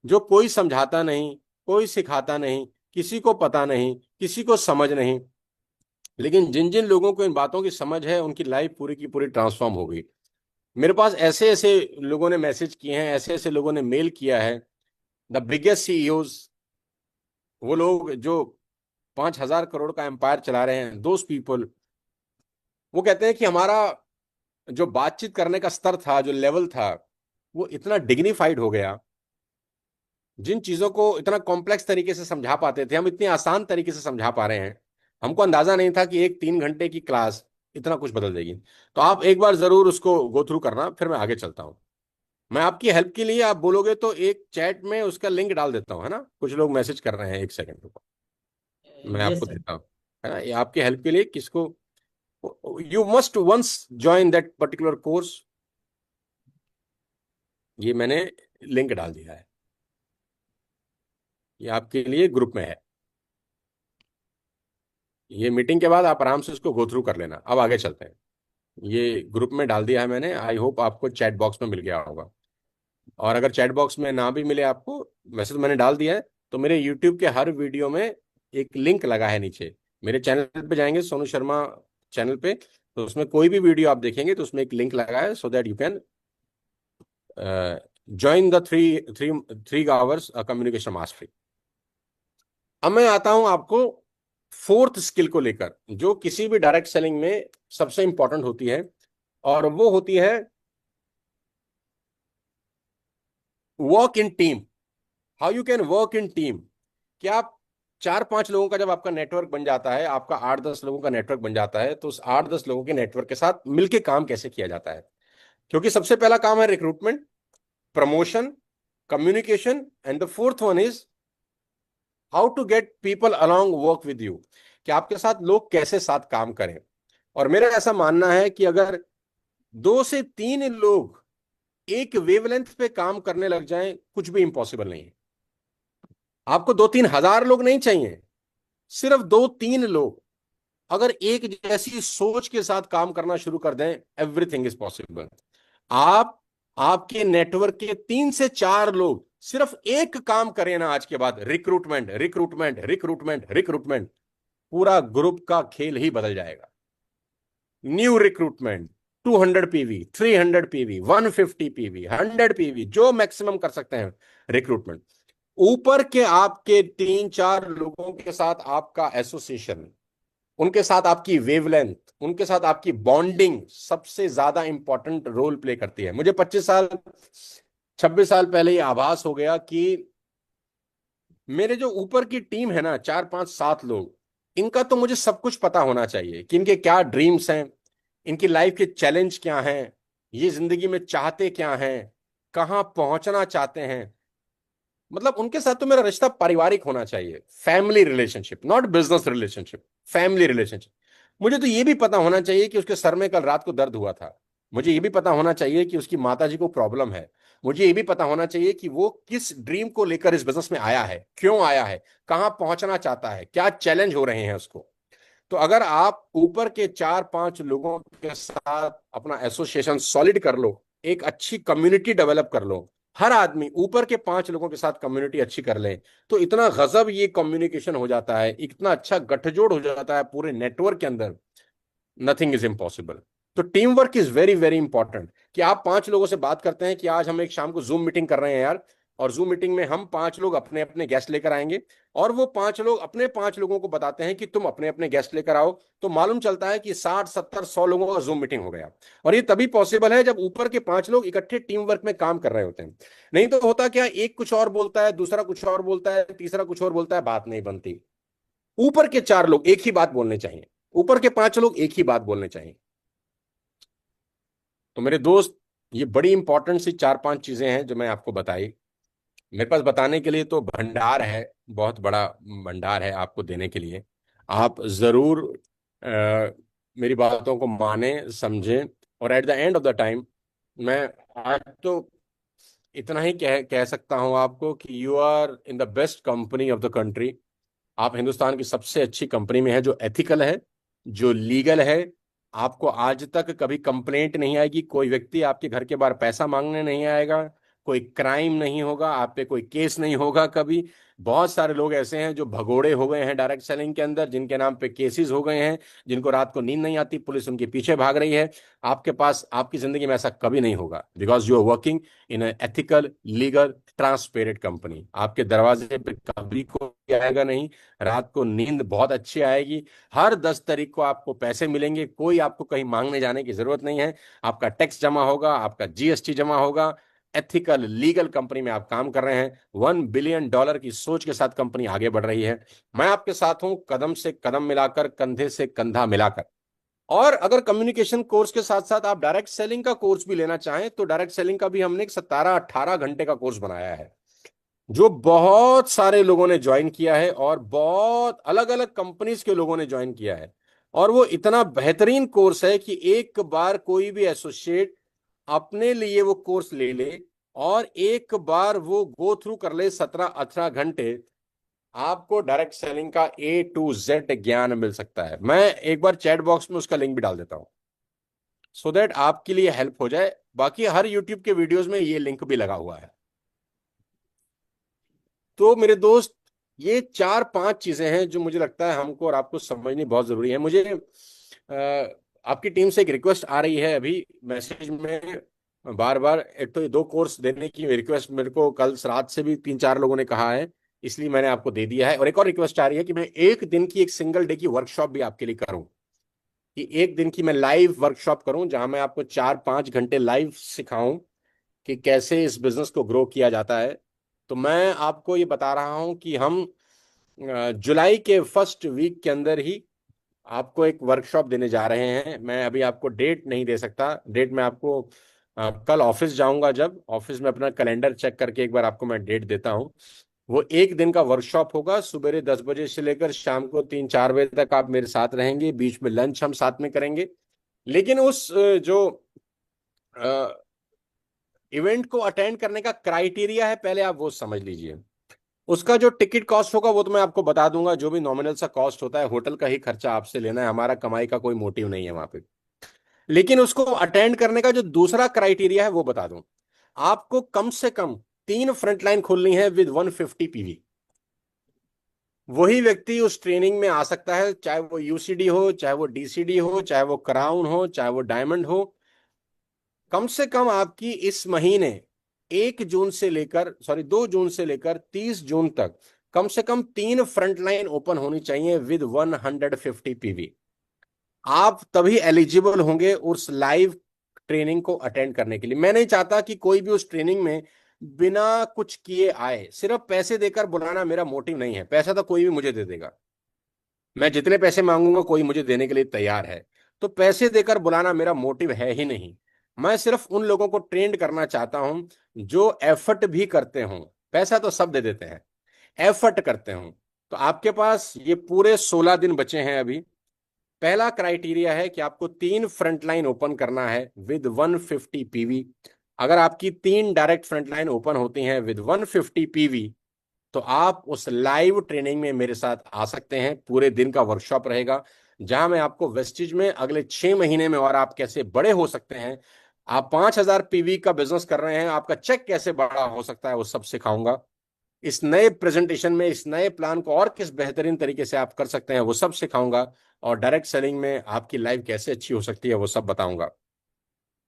जो कोई समझाता नहीं, कोई सिखाता नहीं, किसी को पता नहीं, किसी को समझ नहीं। लेकिन जिन जिन लोगों को इन बातों की समझ है, उनकी लाइफ पूरी की पूरी ट्रांसफॉर्म हो गई। मेरे पास ऐसे ऐसे लोगों ने मैसेज किए हैं, ऐसे ऐसे लोगों ने मेल किया है, द बिगेस्ट सीईओज, वो लोग जो 5,000 करोड़ का एम्पायर चला रहे हैं, दोज पीपल, वो कहते हैं कि हमारा जो बातचीत करने का स्तर था, जो लेवल था, वो इतना डिग्निफाइड हो गया। जिन चीजों को इतना कॉम्प्लेक्स तरीके से समझा पाते थे, हम इतने आसान तरीके से समझा पा रहे हैं। हमको अंदाजा नहीं था कि एक 3 घंटे की क्लास इतना कुछ बदल देगी। तो आप एक बार जरूर उसको गो थ्रू करना, फिर मैं आगे चलता हूँ। मैं आपकी हेल्प के लिए, आप बोलोगे तो एक चैट में उसका लिंक डाल देता हूँ, है ना। कुछ लोग मैसेज कर रहे हैं, 1 सेकंड रुको, मैं यस आपको सर। देता हूँ, है ना। ये आपकी हेल्प के लिए, किसको, you must once join that particular course. ये मैंने लिंक डाल दिया है, ये आपके लिए ग्रुप में है। ये मीटिंग के बाद आप आराम से उसको गो थ्रू कर लेना। अब आगे चलते हैं। ये ग्रुप में डाल दिया है मैंने, आई होप आपको चैट बॉक्स में मिल गया होगा। और अगर चैट बॉक्स में ना भी मिले आपको, वैसे तो मैंने डाल दिया है, तो मेरे यूट्यूब के हर वीडियो में एक लिंक लगा है नीचे। मेरे चैनल पे जाएंगे, सोनू शर्मा चैनल पे, तो उसमें कोई भी वीडियो आप देखेंगे तो उसमें एक लिंक लगा है, so that you can join the three three three hours communication mastery. अब मैं आता हूं आपको फोर्थ स्किल को लेकर, जो किसी भी डायरेक्ट सेलिंग में सबसे इंपॉर्टेंट होती है, और वो होती है work in team. How you can work in team. क्या आप 4-5 लोगों का जब आपका नेटवर्क बन जाता है, आपका 8-10 लोगों का नेटवर्क बन जाता है, तो उस 8-10 लोगों के नेटवर्क के साथ मिलकर काम कैसे किया जाता है। क्योंकि सबसे पहला काम है recruitment, promotion, communication, and the fourth one is how to get people along work with you, कि आपके साथ लोग कैसे साथ काम करें। और मेरा ऐसा मानना है कि अगर 2 से 3 लोग एक वेवलेंथ पे काम करने लग जाएं, कुछ भी इंपॉसिबल नहीं है। आपको 2-3 हजार लोग नहीं चाहिए, सिर्फ 2-3 लोग अगर एक जैसी सोच के साथ काम करना शुरू कर दें, एवरीथिंग इज पॉसिबल। आप आपके नेटवर्क के 3 से 4 लोग सिर्फ एक काम करें ना, आज के बाद रिक्रूटमेंट रिक्रूटमेंट रिक्रूटमेंट रिक्रूटमेंट, पूरा ग्रुप का खेल ही बदल जाएगा। New recruitment, 200 PV, 300 PV, 150 PV, 100 PV, जो मैक्सिमम कर सकते हैं रिक्रूटमेंट। ऊपर के आपके 3-4 लोगों के साथ आपका एसोसिएशन, उनके साथ आपकी वेवलेंथ, उनके साथ आपकी बॉन्डिंग सबसे ज्यादा इंपॉर्टेंट रोल प्ले करती है। मुझे 25 साल 26 साल पहले ये आभास हो गया कि मेरे जो ऊपर की टीम है ना, 4-5-7 लोग, इनका तो मुझे सब कुछ पता होना चाहिए कि इनके क्या ड्रीम्स हैं, इनकी लाइफ के चैलेंज क्या हैं, ये जिंदगी में चाहते क्या हैं, कहाँ पहुंचना चाहते हैं। मतलब उनके साथ तो मेरा रिश्ता पारिवारिक होना चाहिए, family relationship, not business relationship, family relationship. मुझे तो ये भी पता होना चाहिए कि उसके सर में कल रात को दर्द हुआ था। मुझे ये भी पता होना चाहिए कि उसकी माताजी को प्रॉब्लम है। मुझे ये भी पता होना चाहिए कि वो किस ड्रीम को लेकर इस बिजनेस में आया है, क्यों आया है, कहां पहुंचना चाहता है, क्या चैलेंज हो रहे हैं उसको। तो अगर आप ऊपर के 4-5 लोगों के साथ अपना एसोसिएशन सॉलिड कर लो, एक अच्छी कम्युनिटी डेवलप कर लो, हर आदमी ऊपर के 5 लोगों के साथ कम्युनिटी अच्छी कर ले, तो इतना गजब ये कम्युनिकेशन हो जाता है, इतना अच्छा गठजोड़ हो जाता है पूरे नेटवर्क के अंदर, नथिंग इज इम्पॉसिबल। तो team work is very very important. कि आप 5 लोगों से बात करते हैं कि आज हम एक शाम को जूम मीटिंग कर रहे हैं यार, और जूम मीटिंग में हम 5 लोग अपने अपने गेस्ट लेकर आएंगे, और वो 5 लोग अपने 5 लोगों को बताते हैं कि तुम अपने अपने गेस्ट लेकर आओ, तो मालूम चलता है कि 60-70-100 लोगों का जूम मीटिंग हो गया। और ये तभी पॉसिबल है जब ऊपर के 5 लोग इकट्ठे टीम वर्क में काम कर रहे होते हैं। नहीं तो होता क्या, एक कुछ और बोलता है, दूसरा कुछ और बोलता है, तीसरा कुछ और बोलता है, बात नहीं बनती। ऊपर के 4 लोग एक ही बात बोलने चाहिए, ऊपर के 5 लोग एक ही बात बोलने चाहिए। तो मेरे दोस्त, ये बड़ी इंपॉर्टेंट सी 4-5 चीजें हैं जो मैं आपको बताई। मेरे पास बताने के लिए तो भंडार है, बहुत बड़ा भंडार है आपको देने के लिए। आप जरूर मेरी बातों को माने, समझें, और at the end of the time मैं आज तो इतना ही कह सकता हूं आपको कि you are in the best company of the country. आप हिंदुस्तान की सबसे अच्छी कंपनी में है, जो एथिकल है, जो लीगल है। आपको आज तक कभी कंप्लेंट नहीं आएगी, कोई व्यक्ति आपके घर के बाहर पैसा मांगने नहीं आएगा, कोई क्राइम नहीं होगा, आप पे कोई केस नहीं होगा कभी। बहुत सारे लोग ऐसे हैं जो भगोड़े हो गए हैं डायरेक्ट सेलिंग के अंदर, जिनके नाम पे केसेस हो गए हैं, जिनको रात को नींद नहीं आती, पुलिस उनके पीछे भाग रही है। आपके पास, आपकी जिंदगी में ऐसा कभी नहीं होगा, because you are working in ethical, legal, transparent company. आपके दरवाजे पे कभी कोई आएगा नहीं, रात को नींद बहुत अच्छी आएगी। हर 10 तारीख को आपको पैसे मिलेंगे, कोई आपको कहीं मांगने जाने की जरूरत नहीं है। आपका टैक्स जमा होगा, आपका जीएसटी जमा होगा। एथिकल, लीगल कंपनी में आप काम कर रहे हैं। $1 बिलियन की सोच के साथ कंपनी आगे बढ़ रही है। मैं आपके साथ हूं, कदम से कदम मिलाकर, कंधे से कंधा मिलाकर। और अगर कम्युनिकेशन कोर्स के साथ साथ आप डायरेक्ट सेलिंग का कोर्स भी लेना चाहें, तो डायरेक्ट सेलिंग का भी हमने एक 17-18 घंटे का कोर्स बनाया है, जो बहुत सारे लोगों ने ज्वाइन किया है, और बहुत अलग अलग कंपनीज के लोगों ने ज्वाइन किया है। और वो इतना बेहतरीन कोर्स है कि एक बार कोई भी एसोसिएट अपने लिए वो कोर्स ले ले, और एक बार वो गो थ्रू कर ले 17-18 घंटे, आपको डायरेक्ट सेलिंग का A to Z ज्ञान मिल सकता है। मैं एक बार चैट बॉक्स में उसका लिंक भी डाल देता हूं, सो दैट आपके लिए हेल्प हो जाए। बाकी हर यूट्यूब के वीडियोस में ये लिंक भी लगा हुआ है। तो मेरे दोस्त, ये 4-5 चीजें हैं जो मुझे लगता है हमको और आपको समझनी बहुत जरूरी है। मुझे आपकी टीम से एक रिक्वेस्ट आ रही है अभी मैसेज में, बार बार। एक तो ये 2 कोर्स देने की रिक्वेस्ट मेरे को कल रात से भी 3-4 लोगों ने कहा है, इसलिए मैंने आपको दे दिया है। और एक और रिक्वेस्ट आ रही है कि मैं एक दिन की, एक सिंगल डे की वर्कशॉप भी आपके लिए करूं, कि एक दिन की मैं लाइव वर्कशॉप करूं, जहां मैं आपको 4-5 घंटे लाइव सिखाऊं कि कैसे इस बिजनेस को ग्रो किया जाता है। तो मैं आपको ये बता रहा हूं कि हम जुलाई के फर्स्ट वीक के अंदर ही आपको एक वर्कशॉप देने जा रहे हैं। मैं अभी आपको डेट नहीं दे सकता, डेट मैं आपको कल ऑफिस जाऊंगा, जब ऑफिस में अपना कैलेंडर चेक करके एक बार आपको मैं डेट देता हूं। वो एक दिन का वर्कशॉप होगा, सुबह 10 बजे से लेकर शाम को 3-4 बजे तक आप मेरे साथ रहेंगे, बीच में लंच हम साथ में करेंगे। लेकिन उस जो इवेंट को अटेंड करने का क्राइटेरिया है, पहले आप वो समझ लीजिए। उसका जो टिकट कॉस्ट होगा वो तो मैं आपको बता दूंगा, जो भी नॉमिनल सा कॉस्ट होता है, होटल का ही खर्चा आपसे लेना है, हमारा कमाई का कोई मोटिव नहीं है वहां पे। लेकिन उसको अटेंड करने का जो दूसरा क्राइटेरिया है वो बता दूं, आपको कम से कम 3 फ्रंटलाइन खोलनी है विद 150 पीवी। वही व्यक्ति उस ट्रेनिंग में आ सकता है, चाहे वो यूसीडी हो, चाहे वो डीसीडी हो, चाहे वो क्राउन हो, चाहे वो डायमंड हो। कम से कम आपकी इस महीने 1 जून से लेकर, सॉरी 2 जून से लेकर 30 जून तक कम से कम 3 फ्रंटलाइन ओपन होनी चाहिए विद 150 पीवी। आप तभी एलिजिबल होंगे उस लाइव ट्रेनिंग को अटेंड करने के लिए। मैं नहीं चाहता कि कोई भी उस ट्रेनिंग में बिना कुछ किए आए। सिर्फ पैसे देकर बुलाना मेरा मोटिव नहीं है, पैसा तो कोई भी मुझे दे देगा, मैं जितने पैसे मांगूंगा कोई मुझे देने के लिए तैयार है। तो पैसे देकर बुलाना मेरा मोटिव है ही नहीं। मैं सिर्फ उन लोगों को ट्रेंड करना चाहता हूं जो एफर्ट भी करते हों। पैसा तो सब दे देते हैं, एफर्ट करते हों। तो आपके पास ये पूरे 16 दिन बचे हैं अभी। पहला क्राइटेरिया है कि आपको 3 फ्रंटलाइन ओपन करना है विद 150 पीवी। अगर आपकी 3 डायरेक्ट फ्रंटलाइन ओपन होती हैं विद 150 पीवी, तो आप उस लाइव ट्रेनिंग में मेरे साथ आ सकते हैं। पूरे दिन का वर्कशॉप रहेगा, जहां मैं आपको वेस्टिज में अगले 6 महीने में और आप कैसे बड़े हो सकते हैं। आप 5,000 पीवी का बिजनेस कर रहे हैं, आपका चेक कैसे बड़ा हो सकता है, वो सब सिखाऊंगा। इस नए प्रेजेंटेशन में, इस नए प्लान को और किस बेहतरीन तरीके से आप कर सकते हैं, वो सब सिखाऊंगा। और डायरेक्ट सेलिंग में आपकी लाइफ कैसे अच्छी हो सकती है, वो सब बताऊंगा।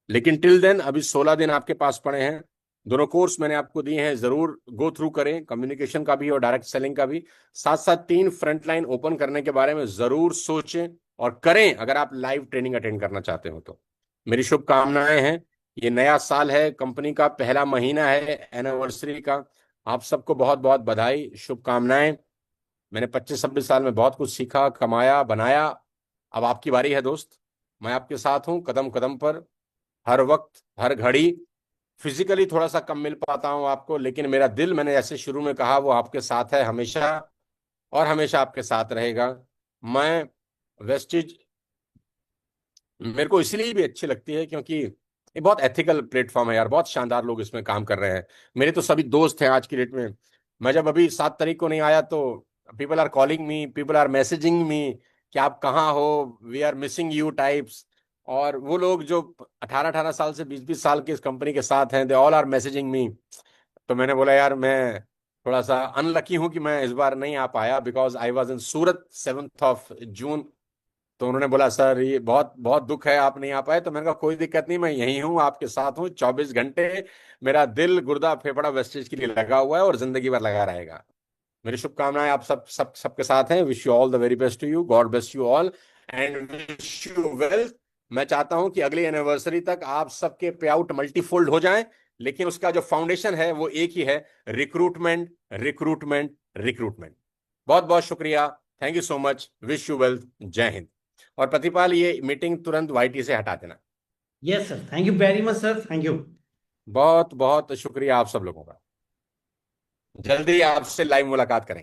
लेकिन टिल देन अभी 16 दिन आपके पास पड़े हैं। दोनों कोर्स मैंने आपको दिए हैं, जरूर गो थ्रू करें, कम्युनिकेशन का भी और डायरेक्ट सेलिंग का भी। साथ साथ 3 फ्रंटलाइन ओपन करने के बारे में जरूर सोचें और करें, अगर आप लाइव ट्रेनिंग अटेंड करना चाहते हो तो। मेरी शुभकामनाएं हैं। ये नया साल है, कंपनी का पहला महीना है एनिवर्सरी का। आप सबको बहुत बहुत बधाई, शुभकामनाएं। मैंने 25-26 साल में बहुत कुछ सीखा, कमाया, बनाया। अब आपकी बारी है दोस्त। मैं आपके साथ हूँ कदम कदम पर, हर वक्त, हर घड़ी। फिजिकली थोड़ा सा कम मिल पाता हूँ आपको, लेकिन मेरा दिल, मैंने जैसे शुरू में कहा, वो आपके साथ है हमेशा, और हमेशा आपके साथ रहेगा। मैं वेस्टिज मेरे को इसलिए भी अच्छी लगती है क्योंकि ये बहुत एथिकल प्लेटफॉर्म है यार, बहुत शानदार लोग इसमें काम कर रहे हैं। मेरे तो सभी दोस्त हैं आज की डेट में। मैं जब अभी 7 तारीख को नहीं आया तो people are calling me, people are messaging me कि आप कहाँ हो, we are missing you types. और वो लोग जो 18-18 साल से 20-20 साल के इस कंपनी के साथ हैं, they all are messaging me. तो मैंने बोला यार, मैं थोड़ा सा अनलकी हूं कि मैं इस बार नहीं आ पाया, because I was in Surat 7 June। तो उन्होंने बोला सर ये बहुत बहुत दुख है आप नहीं आ पाए। तो मैंने कहा कोई दिक्कत नहीं, मैं यहीं हूँ, आपके साथ हूँ 24 घंटे। मेरा दिल, गुर्दा, फेफड़ा वेस्टेज के लिए लगा हुआ है और जिंदगी भर लगा रहेगा। मेरी शुभकामनाएं आप सबके साथ हैं। Wish you all the very best to you, God bless you all and wish you wealth. मैं चाहता हूं कि अगली एनिवर्सरी तक आप सबके पे आउट मल्टीफोल्ड हो जाएं, लेकिन उसका जो फाउंडेशन है वो एक ही है, रिक्रूटमेंट, रिक्रूटमेंट, रिक्रूटमेंट। बहुत बहुत शुक्रिया, thank you so much, wish you wealth, जय हिंद। और प्रतिपाल, ये मीटिंग तुरंत वाईटी से हटा देना। Yes sir, thank you very much sir, thank you. बहुत बहुत शुक्रिया आप सब लोगों का। जल्दी आपसे लाइव मुलाकात करें।